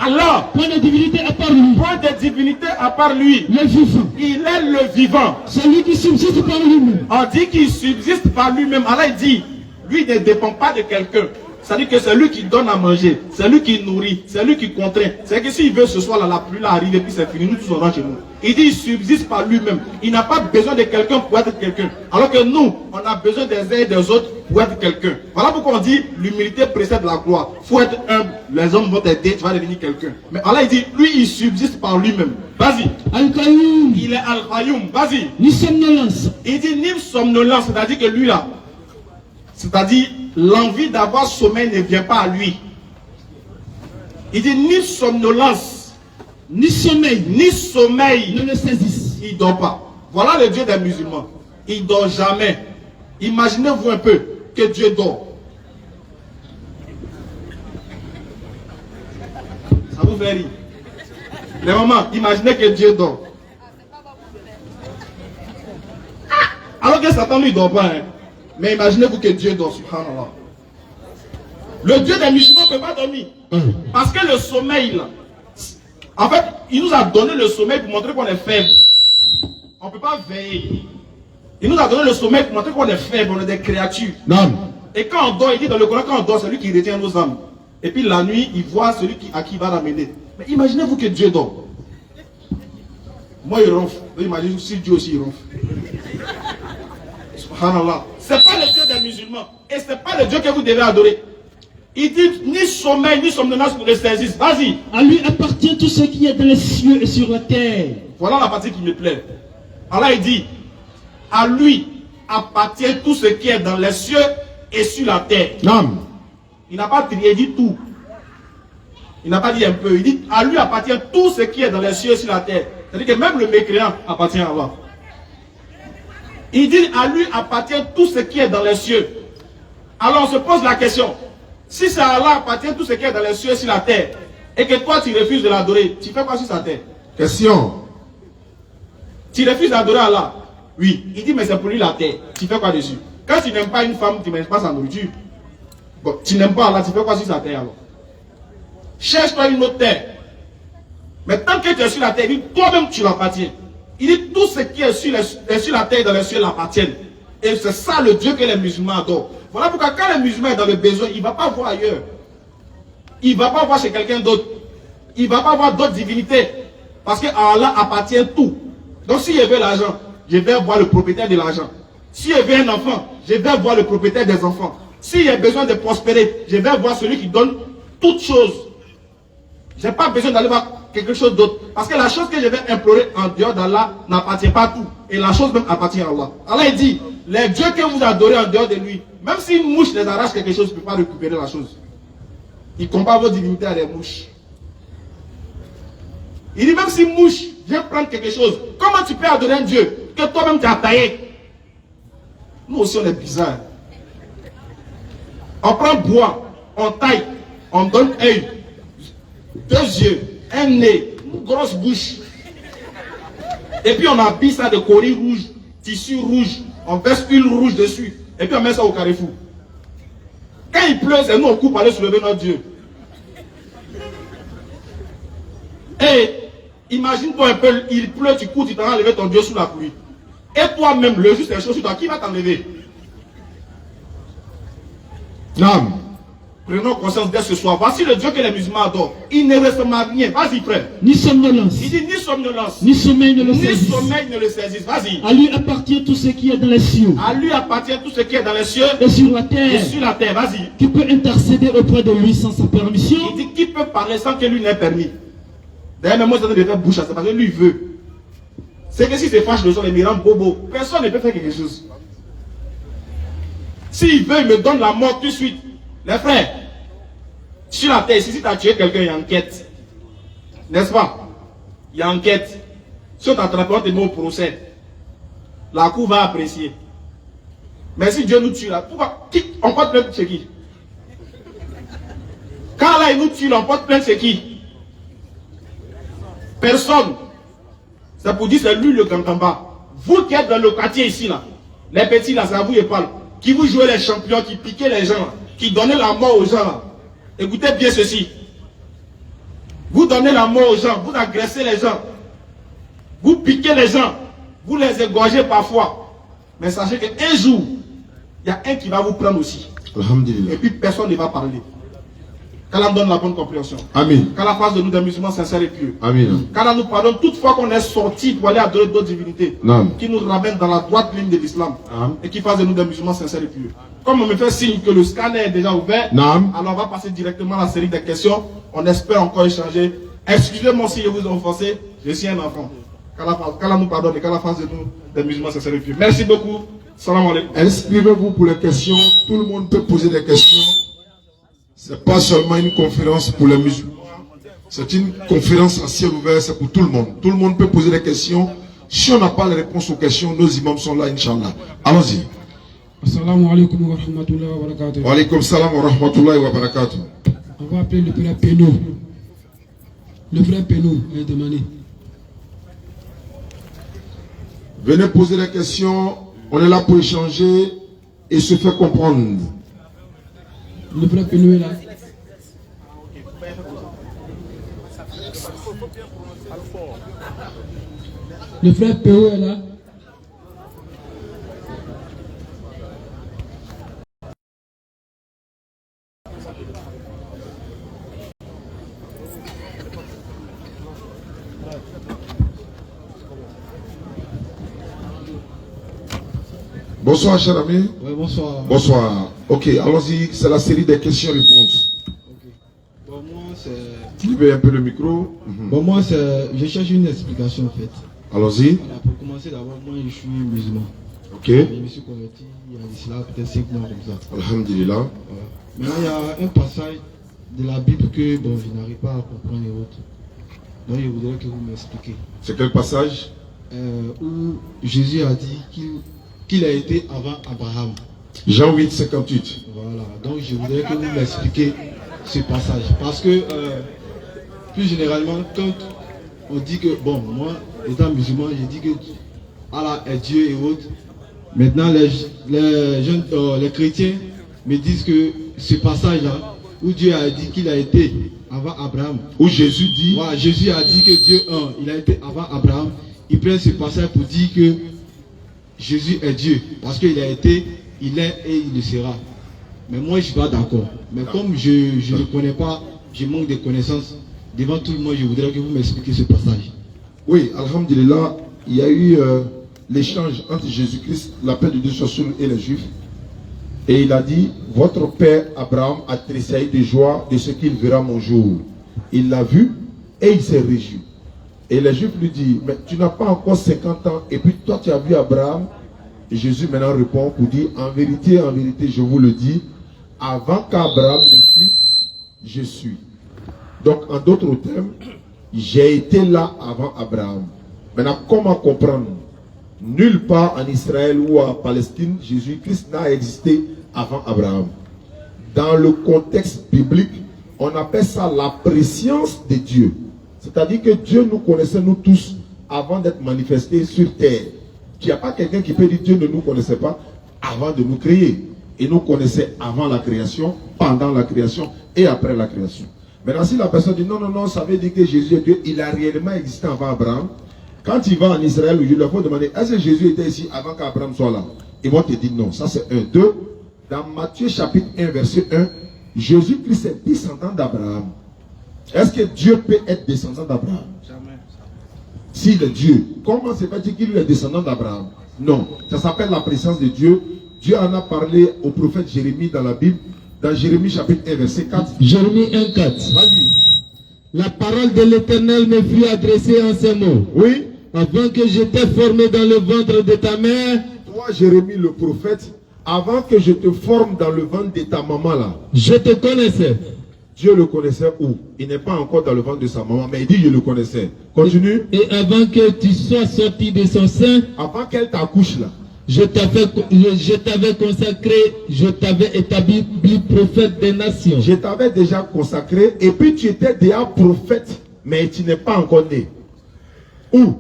Allah. Point de divinité à part lui. Point de divinité à part lui. Le vivant. Il est le vivant. Celui qui subsiste par lui-même. On dit qu'il subsiste par lui-même. Allah il dit, lui ne dépend pas de quelqu'un. C'est-à-dire que c'est lui qui donne à manger, c'est lui qui nourrit, c'est lui qui contraint. C'est que s'il veut ce soir là, la pluie là arrive et puis c'est fini, nous tous on rentre chez nous. Il dit il subsiste par lui-même. Il n'a pas besoin de quelqu'un pour être quelqu'un. Alors que nous, on a besoin des uns et des autres pour être quelqu'un. Voilà pourquoi on dit l'humilité précède la gloire. Il faut être humble, les hommes vont t'aider, tu vas devenir quelqu'un. Mais Allah il dit, lui il subsiste par lui-même. Vas-y. Al-Qayoum. Il est Al-Qayoum, vas-y. Ni somnolence. Il dit ni somnolence, c'est-à-dire que lui là, c'est-à-dire l'envie d'avoir sommeil ne vient pas à lui. Il dit ni somnolence, Ni sommeil. ni sommeil Ne le saisissent. il ne dort pas. Voilà le Dieu des musulmans. Il ne dort jamais. Imaginez-vous un peu que Dieu dort. Ça vous fait rire. Les mamans, imaginez que Dieu dort. Alors que Satan lui ne dort pas. Hein. Mais imaginez-vous que Dieu dort, subhanallah. Le Dieu des musulmans ne peut pas dormir. Parce que le sommeil, là, en fait, il nous a donné le sommeil pour montrer qu'on est faible. On ne peut pas veiller. Il nous a donné le sommeil pour montrer qu'on est faible, on est des créatures. Non. Et quand on dort, il dit dans le Coran, quand on dort, c'est lui qui retient nos âmes. Et puis la nuit, il voit celui à qui il va l'amener. Mais imaginez-vous que Dieu dort. Moi, il ronfle. Imaginez-vous si Dieu aussi il ronfle. Subhanallah. Ce n'est pas le Dieu des musulmans. Et ce n'est pas le Dieu que vous devez adorer. Il dit ni sommeil, ni somnolence pour le saisir. Vas-y. À lui appartient tout ce qui est dans les cieux et sur la terre. Voilà la partie qui me plaît. Allah il dit, à lui appartient tout ce qui est dans les cieux et sur la terre. Non. Il n'a pas trié, il dit tout. Il n'a pas dit un peu. Il dit, à lui appartient tout ce qui est dans les cieux et sur la terre. C'est-à-dire que même le mécréant appartient à Allah. Il dit, à lui appartient tout ce qui est dans les cieux. Alors on se pose la question, si c'est à Allah appartient tout ce qui est dans les cieux et sur la terre, et que toi tu refuses de l'adorer, tu fais quoi sur sa terre? Question. Tu refuses d'adorer Allah? Oui. Il dit, mais c'est pour lui la terre. Tu fais quoi dessus? Quand tu n'aimes pas une femme, tu ne manges pas sa nourriture. Bon, tu n'aimes pas Allah, tu fais quoi sur sa terre alors? Cherche-toi une autre terre. Mais tant que tu es sur la terre, il dit, toi-même tu l'appartiens. Il dit, tout ce qui est sur la terre et dans les cieux l'appartiennent. Et c'est ça le Dieu que les musulmans adorent. Voilà pourquoi quand le musulman est dans le besoin, il ne va pas voir ailleurs. Il ne va pas voir chez quelqu'un d'autre. Il ne va pas voir d'autres divinités. Parce qu'à Allah appartient tout. Donc si je veux l'argent, je vais voir le propriétaire de l'argent. Si je veux un enfant, je vais voir le propriétaire des enfants. Si j'ai besoin de prospérer, je vais voir celui qui donne toutes choses. Je n'ai pas besoin d'aller voir quelque chose d'autre. Parce que la chose que je vais implorer en dehors d'Allah n'appartient pas à tout. Et la chose même appartient à Allah. Allah il dit, les dieux que vous adorez en dehors de lui, même si une mouche les arrache quelque chose, il ne peut pas récupérer la chose. Il compare vos divinités à des mouches. Il dit, même si une mouche vient prendre quelque chose, comment tu peux adorer un Dieu que toi-même tu as taillé? Nous aussi on est bizarres. On prend bois, on taille, on donne œil, 2 yeux, un nez, une grosse bouche. Et puis on habille ça de coris rouge, tissu rouge, on verse huile rouge dessus. Et puis on met ça au carrefour. Quand il pleut, c'est nous on coupe pour aller soulever notre Dieu. Et Imagine-toi un peu, il pleut, tu cours, tu t'en vas enlever ton Dieu sous la pluie. Et toi-même, le juste est chaud sur toi, qui va t'enlever? Naam. Prenons conscience dès ce soir. Voici le Dieu que les musulmans adorent. Il ne ressemble à rien. Vas-y, frère. Ni somnolence, Il dit ni somnolence, ni sommeil ne le ni saisisse. sommeil ne le saisisse. Vas-y. À lui appartient tout ce qui est dans les cieux À lui appartient tout ce qui est dans les cieux et sur la et terre. sur la terre. Vas-y. Qui peut intercéder auprès de lui sans sa permission? Il dit qui peut parler sans que lui n'ait permis. D'ailleurs, même moi, je vais faire bouche à ça parce que lui il veut. C'est que si se fâche le sol et me rend bobo, personne ne peut faire quelque chose. S'il veut, il me donne la mort tout de suite. Les frères, sur la terre, ici, si tu as tué quelqu'un, il y a enquête. N'est-ce pas? Il y a enquête. Si on t'attrape, on te met au procès. La cour va apprécier. Mais si Dieu nous tue là, pourquoi on porte plainte chez qui? Quand là il nous tue, on porte plainte chez qui? Personne. C'est pour dire c'est lui le Kankamba. Vous qui êtes dans le quartier ici là, les petits là, ça vous y parle. Qui vous jouez les champions, qui piquaient les gens là, qui donnaient la mort aux gens là. Écoutez bien ceci. Vous donnez la mort aux gens, vous agressez les gens, vous piquez les gens, vous les égorgez parfois. Mais sachez qu'un jour, il y a un qui va vous prendre aussi. Alhamdulillah. Et puis personne ne va parler. Qu'Allah donne la bonne compréhension. Amin. Qu'Allah fasse de nous des musulmans sincères et pieux. Amin. Qu'Allah nous pardonne toutefois qu'on est sorti pour aller adorer d'autres divinités. Naam. Qui nous ramène dans la droite ligne de l'islam. Naam. Et qui fasse de nous des musulmans sincères et pieux. Comme on me fait signe que le scanner est déjà ouvert, Naam. alors on va passer directement à la série des questions. On espère encore échanger. Excusez-moi si je vous ai offensé. Je suis un enfant. Qu'Allah nous pardonne et qu'Allah fasse de nous des musulmans sincères et pieux. Merci beaucoup. Salam alaikum. Inscrivez-vous pour les questions. Tout le monde peut poser des questions. Ce n'est pas seulement une conférence pour les musulmans. C'est une conférence à ciel ouvert, c'est pour tout le monde. Tout le monde peut poser des questions. Si on n'a pas les réponses aux questions, nos imams sont là, Inch'Allah. Allons-y. Assalamu alaikum wa rahmatullahi wa barakatuh. Wa alaikum salam wa rahmatullahi wa barakatuh. On va appeler le frère Pénaud. Le frère Pénaud est demandé. Venez poser des questions. On est là pour échanger et se faire comprendre. Le frère Pénaud est là. Le frère Pénaud est là. Bonsoir, cher ami. Oui, bonsoir. Bonsoir. Ok, allons-y. C'est la série des questions-réponses. Okay. Bon, moi, c'est... Levez un peu le micro. Bon, moi, c'est... Je cherche une explication, en fait. Allons-y. Voilà, pour commencer, d'abord, moi, je suis musulman. Ok. Je me suis converti il y a cela peut-être 5 mois comme ça. Alhamdulillah. Voilà. Maintenant, il y a un passage de la Bible que bon, je n'arrive pas à comprendre et autres. Donc, je voudrais que vous m'expliquiez. C'est quel passage? Où Jésus a dit qu'il a été avant Abraham. Jean 8, 58. Voilà. Donc, je voudrais que vous m'expliquiez ce passage. Parce que, plus généralement, quand on dit que, bon, moi, étant musulman, je dis que Allah est Dieu et autres. Maintenant, les chrétiens me disent que ce passage-là, où Dieu a dit qu'il a été avant Abraham, Où Jésus dit, voilà, Jésus a dit que Dieu, il a été avant Abraham. Il prend ce passage pour dire que Jésus est Dieu. Parce qu'il a été, il est et il le sera. Mais moi, je ne suis pas d'accord. Mais comme je ne connais pas, je manque de connaissances, devant tout le monde, je voudrais que vous m'expliquiez ce passage. oui, Alhamdulillah, il y a eu l'échange entre Jésus-Christ, la paix de Dieu soit sur lui et les Juifs. Et il a dit, votre père Abraham a tressailli de joie de ce qu'il verra mon jour. Il l'a vu et il s'est réjoui. Et les Juifs lui disent, mais tu n'as pas encore 50 ans et puis toi tu as vu Abraham. Et Jésus maintenant répond pour dire, en vérité, je vous le dis, avant qu'Abraham ne fût, je suis. Donc en d'autres termes, j'ai été là avant Abraham. Maintenant, comment comprendre? Nulle part en Israël ou en Palestine, Jésus-Christ n'a existé avant Abraham. Dans le contexte biblique, on appelle ça la préscience de Dieu. C'est-à-dire que Dieu nous connaissait nous tous avant d'être manifesté sur terre. Il n'y a pas quelqu'un qui peut dire Dieu ne nous connaissait pas avant de nous créer. Il nous connaissait avant la création, pendant la création et après la création. Maintenant, si la personne dit non, non, non, ça veut dire que Jésus est Dieu, il a réellement existé avant Abraham. Quand il va en Israël, je leur faut demander, est-ce que Jésus était ici avant qu'Abraham soit là? Ils vont te dire non. Ça, c'est 1. 2. Dans Matthieu chapitre 1, verset 1, Jésus-Christ est descendant d'Abraham. Est-ce que Dieu peut être descendant d'Abraham? Jamais. S'il est Dieu, comment se fait-il qu'il est descendant d'Abraham? Non. Ça s'appelle la présence de Dieu. Dieu en a parlé au prophète Jérémie dans la Bible. Dans Jérémie chapitre 1, verset 4. Jérémie 1,4. Vas-y. La parole de l'Éternel me fut adressée en ces mots. Oui. Avant que j'étais formé dans le ventre de ta mère, Toi, Jérémie le prophète, avant que je te forme dans le ventre de ta maman là, je te connaissais. Dieu le connaissait où? Il n'est pas encore dans le ventre de sa maman, mais il dit je le connaissais. Continue. Et avant que tu sois sorti de son sein, Avant qu'elle t'accouche là, je t'avais consacré, je t'avais établi prophète des nations. je t'avais déjà consacré et puis tu étais déjà prophète, mais tu n'es pas encore né. Où?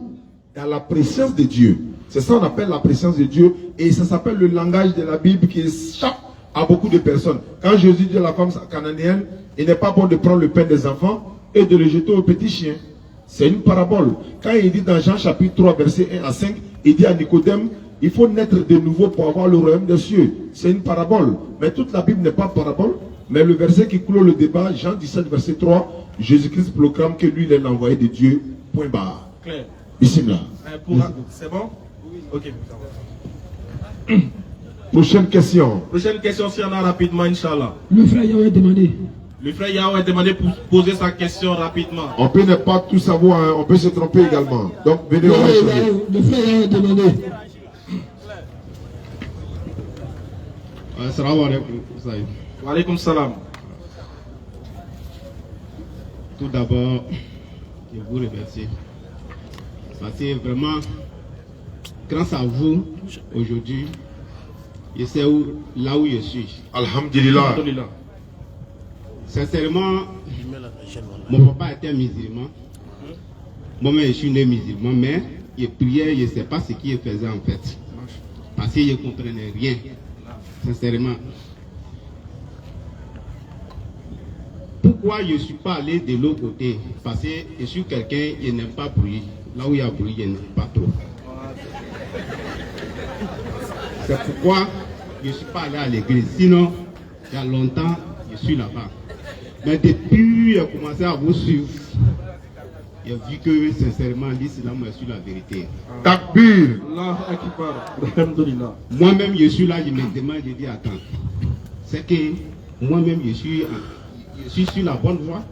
Dans la présence de Dieu. C'est ça qu'on appelle la présence de Dieu et ça s'appelle le langage de la Bible qui échappe à beaucoup de personnes. Quand Jésus dit à la femme cananéenne, il n'est pas bon de prendre le pain des enfants et de le jeter aux petits chiens. C'est une parabole. Quand il dit dans Jean chapitre 3, verset 1 à 5, il dit à Nicodème, il faut naître de nouveau pour avoir le royaume des cieux. C'est une parabole. Mais toute la Bible n'est pas parabole. Mais le verset qui clôt le débat, Jean 17, verset 3, Jésus-Christ proclame que lui, il est l'envoyé de Dieu. Point barre. Claire. Ici, là. C'est bon? Ok. Prochaine question. Prochaine question, si on a rapidement, Inch'Allah. Le frère Yahweh a demandé. Le frère Yahweh a demandé pour poser sa question rapidement. On peut ne pas tout savoir, hein. On peut se tromper également. Donc, venez au Le frère Yahweh a demandé. Assalamu alaikum. Wa alaykum salam. Tout d'abord, je vous remercie. Parce que vraiment, grâce à vous, aujourd'hui, je sais là où je suis. Alhamdulillah. Alhamdulillah. Sincèrement, mon papa était musulman. Moi-même, je suis né musulman, mais il priait, je ne sais pas ce qu'il faisait en fait. Parce que je ne comprenais rien. Sincèrement. Pourquoi je ne suis pas allé de l'autre côté? Parce que je suis quelqu'un qui n'aime pas bruit. Là où il y a bruit, je n'aime pas trop. C'est pourquoi je ne suis pas allé à l'église. Sinon, il y a longtemps, je suis là-bas. Mais depuis que j'ai commencé à vous suivre, j'ai vu que sincèrement, l'islam est sur la vérité. Takbir. Allah Akbar. Alhamdulillah. Moi-même, je suis là, je me demande, je dis attends. C'est que moi-même, je suis sur la bonne voie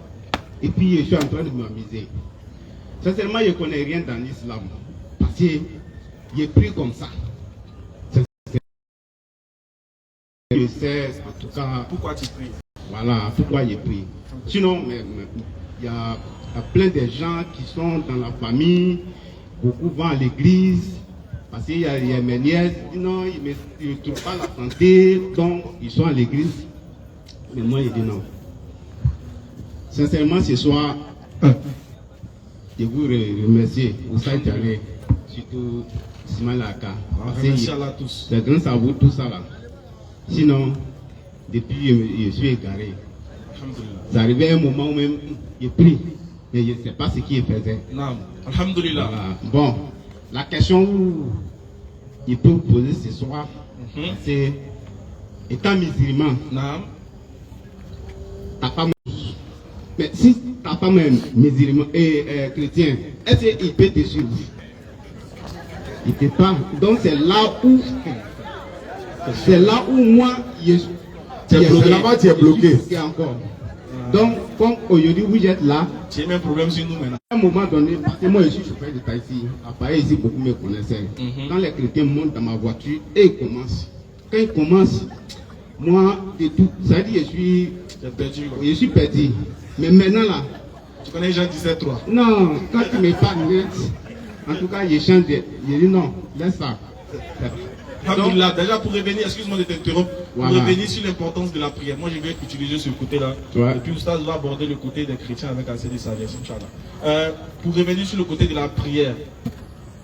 et puis je suis en train de m'amuser. Sincèrement, je ne connais rien dans l'islam. Parce que j'ai pris comme ça. Je sais, en tout cas, Pourquoi tu pries? voilà, pourquoi j'ai pris. Sinon, il y a plein de gens qui sont dans la famille, beaucoup vont à l'église, parce qu'il y a mes nièces, non, ils ne trouvent pas la santé, donc ils sont à l'église. Mais moi, je dis non. Sincèrement, ce soir, je vous remercie, vous savez, surtout Simalaka. Merci à tous. C'est grâce à vous tout ça là. Sinon, depuis je suis égaré. Ça arrivait un moment où même je prie, mais je ne sais pas ce qu'il faisait. Naam. Alhamdulillah. Voilà. Bon, la question où il peut vous poser ce soir, c'est étant musulman, Naam. ta femme. Mais si ta femme est musulman et chrétien, est-ce qu'il peut te suivre? Il ne peut pas. Donc c'est là où moi je suis. Là-bas, tu es bloqué. Encore. Donc, comme aujourd'hui vous êtes là, Tu as un problème sur nous maintenant. à un moment donné, parce que moi je suis chauffeur de taxi, à Paris ici beaucoup me connaissaient. Quand les chrétiens montent dans ma voiture et ils commencent. Quand ils commencent, moi, de tout, ça veut dire je suis perdu. Mais maintenant là, Tu connais Jean 17.3? non, quand tu me parles net, en tout cas, je change, je dis non, laisse ça. Alhamdulillah. Déjà pour revenir, excuse-moi de t'interrompre, Voilà. pour revenir sur l'importance de la prière. Moi je vais utiliser ce côté-là. Ouais. Et puis Oustaz va aborder le côté des chrétiens avec assez de sagesse, Inch'Allah. Pour revenir sur le côté de la prière.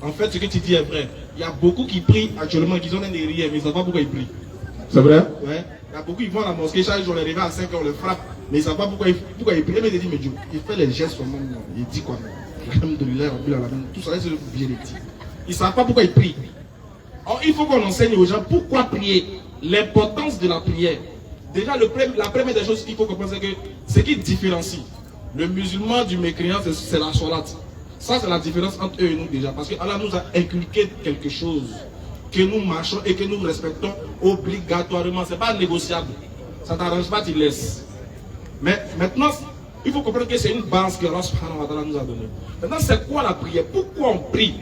En fait, ce que tu dis est vrai. Il y a beaucoup qui prient actuellement, qui sont en train de rire, mais ils ne savent pas pourquoi ils prient. C'est vrai? Ouais. Il y a beaucoup qui vont à la mosquée, chaque jour, on les réveille à 5 h, on les frappe. Mais ils ne savent pas pourquoi il prie. Mais il dit, mais Dieu, il fait les gestes seulement. Il dit quoi? Tout ça, c'est bien les petits. Ils ne savent pas pourquoi il prie. Alors, il faut qu'on enseigne aux gens pourquoi prier, l'importance de la prière. Déjà, la première des choses qu'il faut comprendre, c'est que ce qui différencie le musulman du mécréant, c'est la salat. Ça, c'est la différence entre eux et nous déjà. Parce qu'Allah nous a inculqué quelque chose que nous marchons et que nous respectons obligatoirement. Ce n'est pas négociable. Ça ne t'arrange pas, tu laisses. Mais maintenant, il faut comprendre que c'est une base que Allah subhanahu wa ta'ala nous a donnée. Maintenant, c'est quoi la prière? Pourquoi on prie?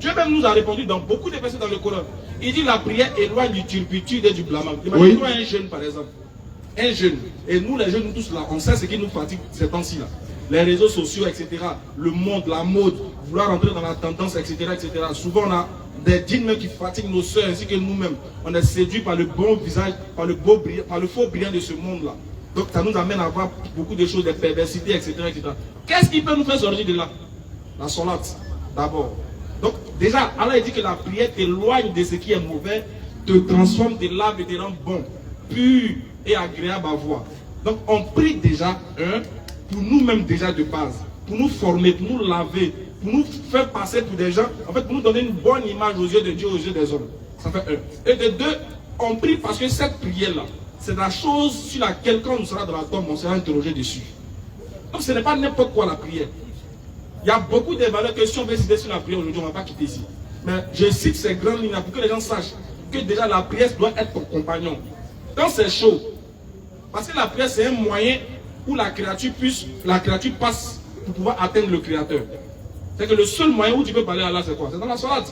Dieu même nous a répondu dans beaucoup de versets dans le Coran. Il dit la prière éloigne du turpitude et du blâmage. Imagine-toi un jeune par exemple. Un jeune. Et nous les jeunes, nous tous là, on sait ce qui nous fatigue ces temps-ci là. Les réseaux sociaux, etc. Le monde, la mode, vouloir entrer dans la tendance, etc. etc. Souvent on a des djinns même qui fatiguent nos soeurs ainsi que nous-mêmes. On est séduit par le bon visage, par le faux brillant de ce monde-là. Donc ça nous amène à voir beaucoup de choses, des perversités, etc. etc. Qu'est-ce qui peut nous faire sortir de là? La solat, d'abord. Donc déjà, Allah dit que la prière t'éloigne de ce qui est mauvais, te transforme, te lave et te rend bon, pur et agréable à voir. Donc on prie déjà, pour nous-mêmes déjà de base, pour nous former, pour nous laver, pour nous faire passer pour des gens, en fait pour nous donner une bonne image aux yeux de Dieu, aux yeux des hommes. Ça fait un. Et de deux, on prie parce que cette prière-là, c'est la chose sur laquelle quand on sera dans la tombe, on sera interrogé dessus. Donc ce n'est pas n'importe quoi la prière. Il y a beaucoup de valeurs que si on veut citer sur la prière aujourd'hui, on ne va pas quitter ici. Mais je cite ces grandes lignes pour que les gens sachent que déjà la prière doit être ton compagnon. Quand c'est chaud, parce que la prière c'est un moyen où la créature passe pour pouvoir atteindre le Créateur. C'est que le seul moyen où tu peux parler à Allah c'est quoi? C'est dans la salade.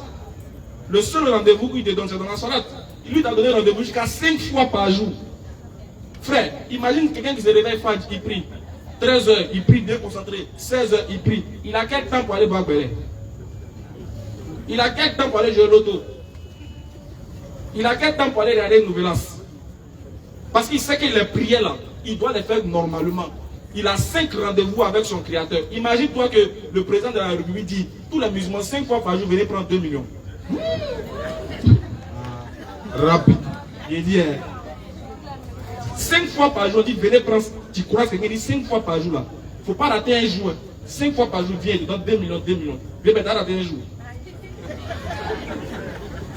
Le seul rendez-vous qu'il te donne c'est dans la salade. Il lui t'a donné rendez-vous jusqu'à 5 fois par jour. Frère, imagine quelqu'un qui se réveille, il prie. 13 h, il prie bien concentré. 16 h, il prie. Il a quel temps pour aller boire Belé? Il a quel temps pour aller jouer l'auto? Il a quel temps pour aller regarder Nouvelas? Parce qu'il sait que les prières là, il doit les faire normalement. Il a 5 rendez-vous avec son Créateur. Imagine-toi que le président de la République dit tous les musulmans 5 fois par jour, venez prendre 2 millions. Rapide. Il dit 5 fois par jour, il dit venez prendre. Tu crois que quelqu'un dit 5 fois par jour là. Il ne faut pas rater un jour. 5 fois par jour, viens, il te donne 2 millions, 2 millions. Viens, mais tu as raté un jour.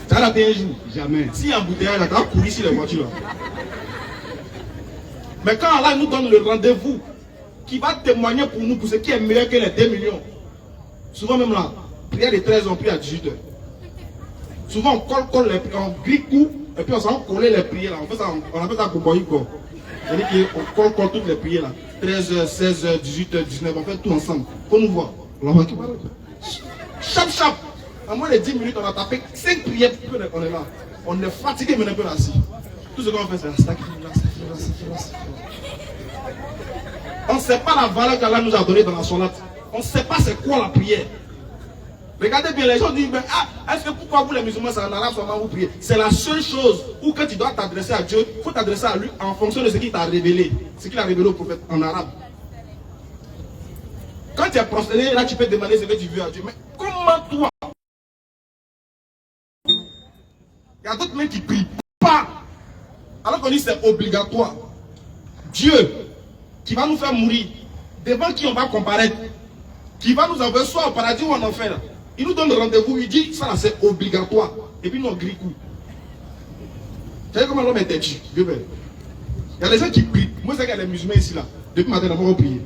Tu as raté un jour. Jamais. Si en bouteillage, tu as couru sur les voitures là. Mais quand Allah nous donne le rendez-vous qui va témoigner pour nous, pour ce qui est meilleur que les 2 millions. Souvent même là, prière de 13 on prie à 18 h. Souvent on colle les prières, on grille coup, et puis on s'en coller les prières là. On appelle ça Boboïko. C'est-à-dire qu'on colle toutes les prières là. 13 h, 16 h, 18 h, 19 h, on fait tout ensemble. Faut nous voir. Chap. En moins de 10 minutes, on a tapé 5 prières, on est là. On est fatigué, mais on est un peu assis. Tout ce qu'on fait, c'est la on ne sait pas la valeur qu'Allah nous a donnée dans la solat. On ne sait pas c'est quoi la prière. Regardez bien, les gens disent, est-ce que pourquoi vous les musulmans, c'est en arabe seulement vous priez? C'est la seule chose où quand tu dois t'adresser à Dieu, il faut t'adresser à lui en fonction de ce qu'il t'a révélé. Ce qu'il a révélé au prophète en arabe. Quand tu es prosterné, là tu peux demander ce que tu veux à Dieu. Mais comment toi? Il y a d'autres mecs qui ne prient pas. Alors qu'on dit c'est obligatoire. Dieu qui va nous faire mourir, devant qui on va comparaître, qui va nous envoyer soit au paradis ou en enfer. Il nous donne rendez-vous, il dit ça là c'est obligatoire. Et puis nous on grille coup. Vous savez comment l'homme est têtu? Il y a des gens qui prient. Moi c'est qu'il y a des musulmans ici là. Depuis matin on va prier.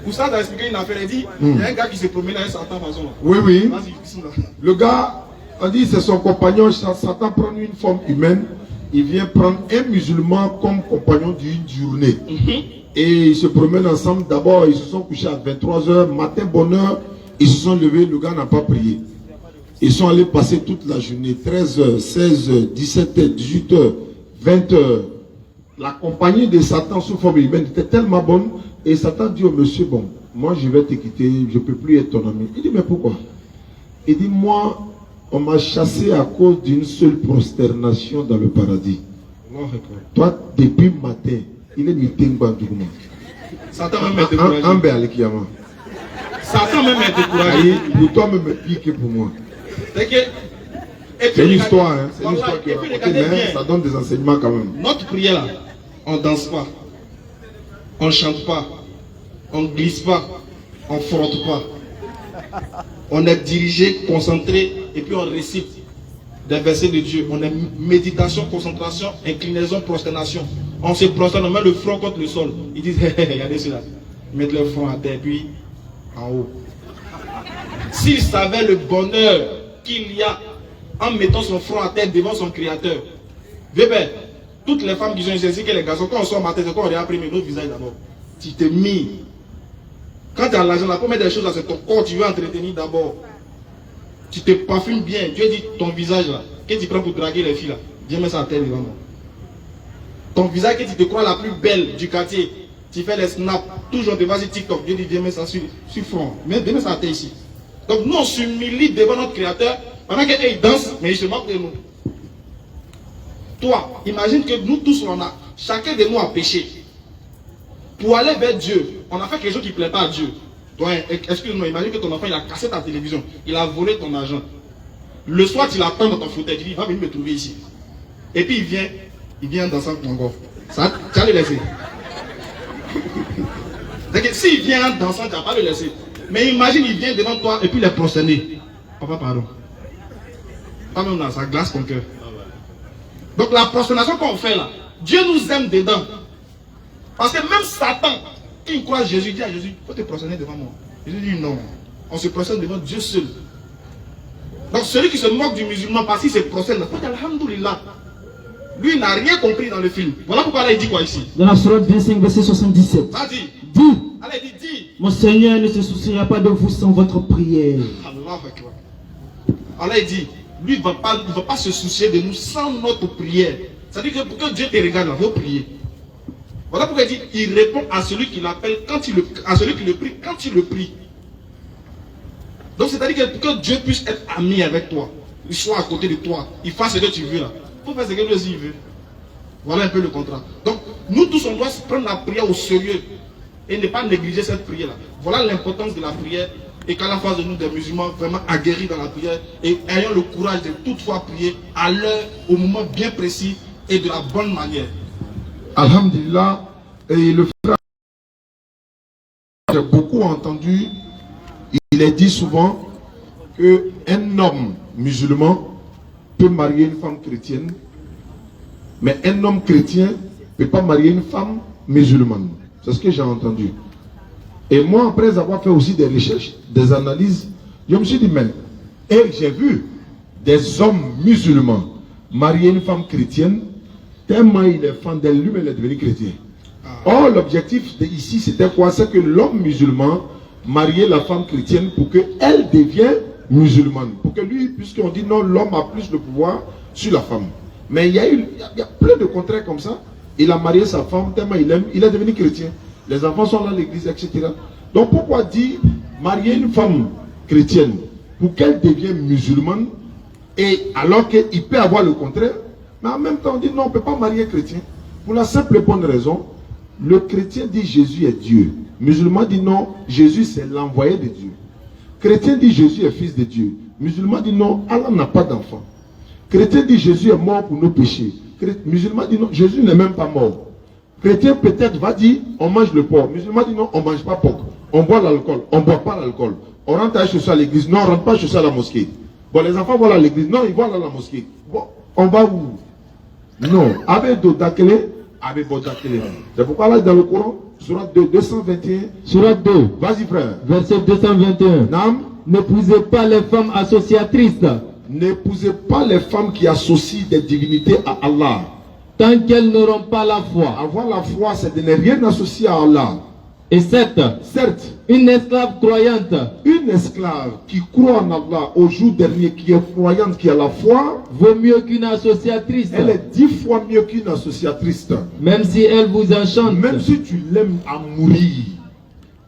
Pour ça, j'ai expliqué une affaire, il dit, il y a un gars qui se promène avec Satan façon là. Oui. Le gars, on dit c'est son compagnon, Satan prend une forme humaine. Il vient prendre un musulman comme compagnon d'une journée. Et ils se promènent ensemble. D'abord, ils se sont couchés à 23 h, matin, bonne heure. Ils se sont levés, le gars n'a pas prié. Ils sont allés passer toute la journée, 13 h, 16 h, 17 h, 18 h, 20 h. La compagnie de Satan sous forme humaine était tellement bonne. Et Satan dit au monsieur, bon, moi je vais te quitter, je ne peux plus être ton ami. Il dit, mais pourquoi? Il dit, moi, on m'a chassé à cause d'une seule prosternation dans le paradis. Toi, depuis matin, il est du Tengbandougma. Satan même est découragé. Satan même est découragé. Pour toi même pique pour moi. C'est que Et C'est une puis, histoire, hein. C'est une voilà, histoire qui et est puis racontée, regardez mais bien. ça donne des enseignements quand même. Notre prière là, on ne danse pas, on ne chante pas, on ne glisse pas, on ne frotte pas. On est dirigé, concentré, et puis on récite des versets de Dieu. On est méditation, concentration, inclinaison, prosternation. On se prosterne, on met le front contre le sol. Ils disent, regardez cela. Ils mettent le front à terre, puis en haut. S'ils savaient le bonheur qu'il y a en mettant son front à terre devant son créateur. Weber, toutes les femmes qui sont ici, que les garçons, quand on sort matin, c'est quand on regarde premier notre visage d'abord. Tu te mis. Quand tu as l'argent, la première des choses, c'est ton corps, tu veux entretenir d'abord. Tu te parfumes bien. Dieu dit ton visage là, que tu prends pour draguer les filles là, viens mettre ça à terre devant moi. Ton visage que tu te crois la plus belle du quartier, tu fais les snaps, toujours devant sur TikTok. Dieu dit viens mettre ça sur front. Viens mettre ça à terre ici. Donc nous on s'humilie devant notre créateur, pendant qu'ils dansent, mais ils se moquent de nous. Toi, imagine que nous tous, chacun de nous a péché. Pour aller vers Dieu, on a fait quelque chose qui ne plaît pas à Dieu. Toi, excuse-moi, imagine que ton enfant il a cassé ta télévision, il a volé ton argent. Le soir, tu l'attends dans ton fauteuil, tu dis, il va venir me trouver ici. Et puis il vient dansant avec ton gorge. Ça, tu vas le laisser. C'est que s'il vient dansant, tu ne vas pas le laisser. Mais imagine, il vient devant toi et puis il est prosterné. Papa, pardon. Pas même là, ça glace ton cœur. Donc la prosternation qu'on fait là, Dieu nous aime dedans. Parce que même Satan, qui croit Jésus, dit à Jésus, il faut te prosterner devant moi. Jésus dit non. On se prosterne devant Dieu seul. Donc celui qui se moque du musulman parce qu'il se prosterne, il faut dire alhamdoulilah. Lui, il n'a rien compris dans le film. Voilà pourquoi là, il dit quoi ici? Dans la sourate 25, verset 77. Vas-y. Dis, Allez, dis. mon Seigneur ne se souciera pas de vous sans votre prière. Allah Akbar. Allah il dit, lui il ne va pas se soucier de nous sans notre prière. C'est-à-dire que pour que Dieu te regarde, il faut prier. Voilà pourquoi il dit, il répond à celui qui l'appelle à celui qui le prie quand il le prie. Donc c'est-à-dire que pour que Dieu puisse être ami avec toi, il soit à côté de toi, il fasse ce que tu veux là. Il faut faire ce que lui veut. Voilà un peu le contrat. Donc nous tous on doit prendre la prière au sérieux et ne pas négliger cette prière là. Voilà l'importance de la prière. Et qu'à la face de nous des musulmans vraiment aguerris dans la prière et ayons le courage de toutefois prier à l'heure, au moment bien précis et de la bonne manière. Alhamdulillah, et le frère, j'ai beaucoup entendu, il est dit souvent qu'un homme musulman peut marier une femme chrétienne, mais un homme chrétien ne peut pas marier une femme musulmane. C'est ce que j'ai entendu. Et moi, après avoir fait aussi des recherches, des analyses, je me suis dit, mais, et j'ai vu des hommes musulmans marier une femme chrétienne, tellement il est fan d'elle, lui-même il est devenu chrétien. Or, l'objectif ici, c'était quoi? C'est que l'homme musulman mariait la femme chrétienne pour qu'elle devienne musulmane. Pour que lui, puisqu'on dit non, l'homme a plus de pouvoir sur la femme. Mais il y a plein de contraires comme ça. Il a marié sa femme, tellement il aime, il est devenu chrétien. Les enfants sont là à l'église, etc. Donc pourquoi dire marier une femme chrétienne pour qu'elle devienne musulmane, et alors qu'il peut avoir le contraire, mais en même temps on dit non, on ne peut pas marier chrétien. Pour la simple et bonne raison, le chrétien dit Jésus est Dieu. Musulman dit non, Jésus c'est l'envoyé de Dieu. Chrétien dit Jésus est fils de Dieu. Musulman dit non, Allah n'a pas d'enfant. Chrétien dit Jésus est mort pour nos péchés. Musulman dit non, Jésus n'est même pas mort. Chrétien peut-être va dire on mange le porc. Musulman dit non, on ne mange pas porc. On boit l'alcool, on ne boit pas l'alcool. On rentre chez soi à l'église, non, on ne rentre pas chez soi à la mosquée. Bon, les enfants vont à l'église, non, ils vont à la mosquée. Bon, on va où? Non, avec Dodakele, avec Bodakele. C'est pourquoi là dans le Coran, Surat 2, 221. Surat 2, Vas-y frère. verset 221. Nam, N'épousez pas les femmes associatrices n'épousez pas les femmes qui associent des divinités à Allah. tant qu'elles n'auront pas la foi. Avoir la foi, c'est de ne rien associer à Allah. Et 7. Certes, Une esclave croyante une esclave qui croit en Allah au jour dernier, qui est croyante, qui a la foi, vaut mieux qu'une associatrice, elle est 10 fois mieux qu'une associatrice. même si elle vous enchante. Même si tu l'aimes à mourir.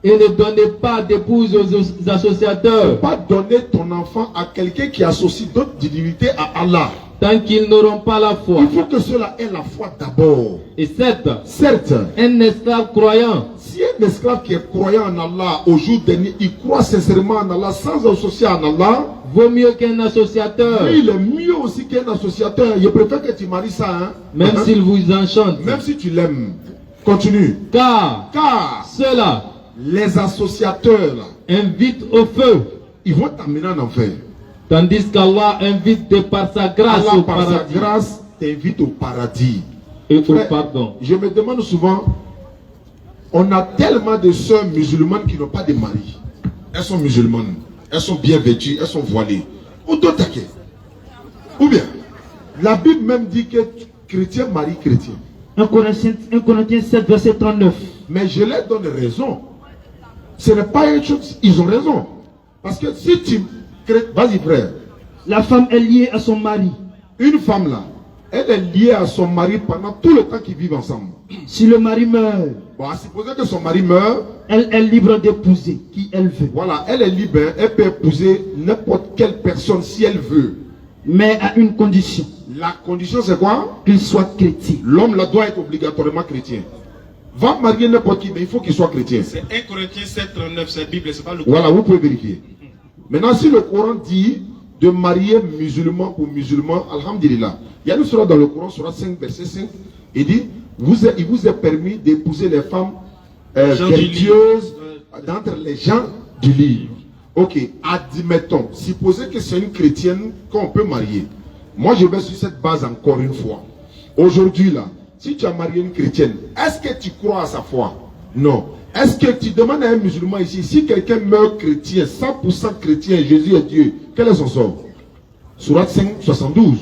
Et ne donnez pas d'épouse aux associateurs Pas donner ton enfant à quelqu'un qui associe d'autres divinités à Allah. tant qu'ils n'auront pas la foi. Il faut que cela ait la foi d'abord. Et 7. Certes, Un esclave croyant si un esclave qui est croyant en Allah au jour dernier, il croit sincèrement en Allah sans associer en Allah, vaut mieux qu'un associateur. Oui, il est mieux aussi qu'un associateur. Je préfère que tu maries ça. Hein? Même s'il vous enchante. Même si tu l'aimes. Continue. Car ceux-là, les associateurs, là, invitent au feu. ils vont t'amener en enfer. Tandis qu'Allah invite de par sa grâce Allah, au par sa paradis. grâce, t'invite au paradis. Et au Frère, pardon. je me demande souvent, on a tellement de sœurs musulmanes qui n'ont pas de mari. Elles sont musulmanes, elles sont bien vêtues, elles sont voilées. Ou d'autres taquets. Ou bien, la Bible même dit que chrétien marie chrétien. 1 Corinthiens 7, verset 39. Mais je leur donne raison. Ce n'est pas une chose, ils ont raison. Parce que si tu... Vas-y frère. La femme est liée à son mari. Une femme là, elle est liée à son mari pendant tout le temps qu'ils vivent ensemble. Si le mari meurt, Bon, à supposer que son mari meurt, elle est libre d'épouser qui elle veut. voilà, elle est libre, elle peut épouser n'importe quelle personne si elle veut. Mais à une condition, La condition c'est quoi? qu'il soit chrétien. L'homme là doit être obligatoirement chrétien. Va marier n'importe qui, mais il faut qu'il soit chrétien. C'est 1 Corinthiens 7, 39, c'est la Bible, c'est pas le Voilà, vous pouvez vérifier. Maintenant, si le Coran dit de marier musulman pour musulman, alhamdulillah. Il y a une sourate dans le Coran, sourate 5, verset 5, il dit, il vous est permis d'épouser les femmes vertueuses d'entre les gens du livre. Ok, admettons, supposez que c'est une chrétienne qu'on peut marier. Moi, je vais sur cette base encore une fois. Aujourd'hui, là, si tu as marié une chrétienne, est-ce que tu crois à sa foi? Non. Est-ce que tu demandes à un musulman ici, si quelqu'un meurt chrétien, 100% chrétien, Jésus est Dieu, quel est son sort? Sourate 5, 72.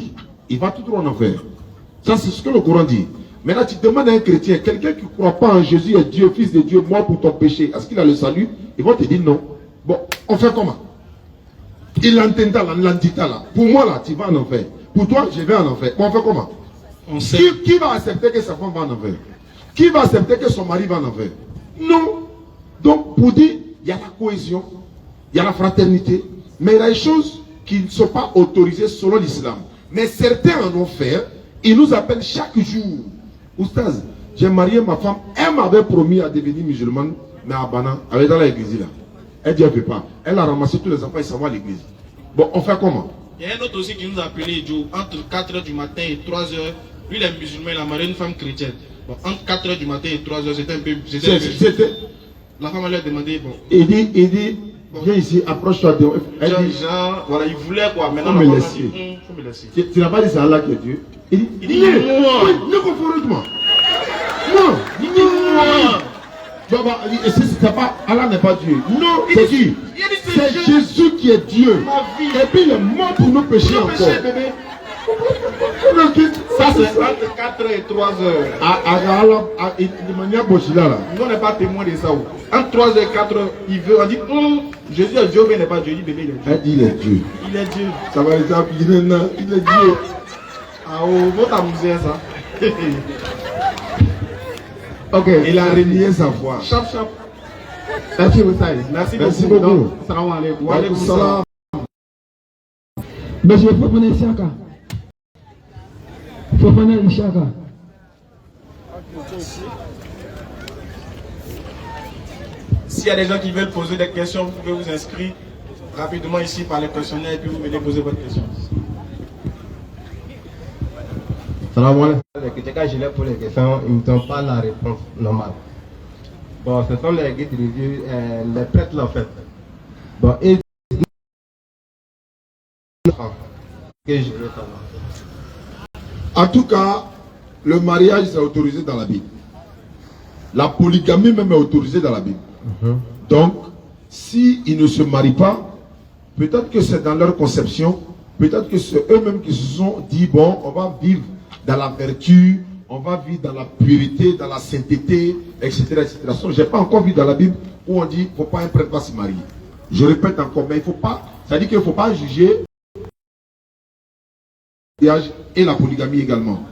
Il va tout droit en enfer. Ça, c'est ce que le Coran dit. Maintenant, tu demandes à un chrétien, quelqu'un qui ne croit pas en Jésus est Dieu, fils de Dieu, mort pour ton péché, est-ce qu'il a le salut? Ils vont te dire non. Bon, on fait comment? Il l'entend là. Pour moi, là, tu vas en enfer. Pour toi, je vais en enfer. Bon, on fait comment? Qui va accepter que sa femme va en enfer? Qui va accepter que son mari va en enfer? Non. Donc, pour dire, il y a la cohésion, il y a la fraternité, mais il y a des choses qui ne sont pas autorisées selon l'islam. Mais certains en ont fait, ils nous appellent chaque jour. Oustaz, j'ai marié ma femme, elle m'avait promis à devenir musulmane, mais à Bana, elle est dans l'église là. Elle dit, elle ne veut pas. Elle a ramassé tous les enfants, ils s'en vont à l'église. Bon, on fait comment? Il y a un autre aussi qui nous a appelé Joe, entre 4h du matin et 3h. Lui, il est musulman, il a marié une femme chrétienne. Bon, entre 4h du matin et 3h, c'était un peu... C'était... La femme, elle lui a demandé, bon... Il dit, viens ici, approche-toi de... Elle dit, Jean, voilà, il voulait quoi, maintenant... Faut me laisser. Faut me laisser. Tu n'as pas dit c'est Allah qui est Dieu? Il dit, moi. Oui, ne confondez-moi. Non, moi. C'est pas, Allah n'est pas Dieu. Non, c'est qui? C'est Jésus qui est Dieu. Et puis il est mort pour nos péchés encore. Bébé. Ça c'est entre 4h et 3h. De manière bochila là. Nous on n'est pas témoin de ça. Entre 3h et 4h, il veut, on dit, Jésus est Dieu, mais il n'est pas Dieu. Il dit, bébé, il est Dieu. Elle dit, il est Dieu. Il est Dieu. Ça va être il est Dieu. Ah, oh, votre amusé ça. Ok. Il a renié sa foi. Chap. Merci beaucoup. Donc, salam alaikum. Wa alaikum salam. Monsieur Fofana Ishaka. Fofana Ishaka. S'il y a des gens qui veulent poser des questions, vous pouvez vous inscrire rapidement ici par les questionnaires et puis vous venez poser votre question. Salam alaikum. Quand je les pose les questions, ils ne me donnent pas la réponse normale. Bon, ce sont les guides religieux, les prêtres l'ont fait. Bon, et que je veux savoir. En tout cas, le mariage est autorisé dans la Bible. La polygamie même est autorisée dans la Bible. Donc, s'ils ne se marient pas, peut-être que c'est dans leur conception, peut-être que c'est eux-mêmes qui se sont dit, bon, on va vivre dans la vertu, on va vivre dans la pureté, dans la sainteté, etc. etc. Je n'ai pas encore vu dans la Bible où on dit, il ne faut pas un prêtre pas se marier. Je répète encore, mais il ne faut pas, ça dit qu'il ne faut pas juger le mariage et la polygamie également.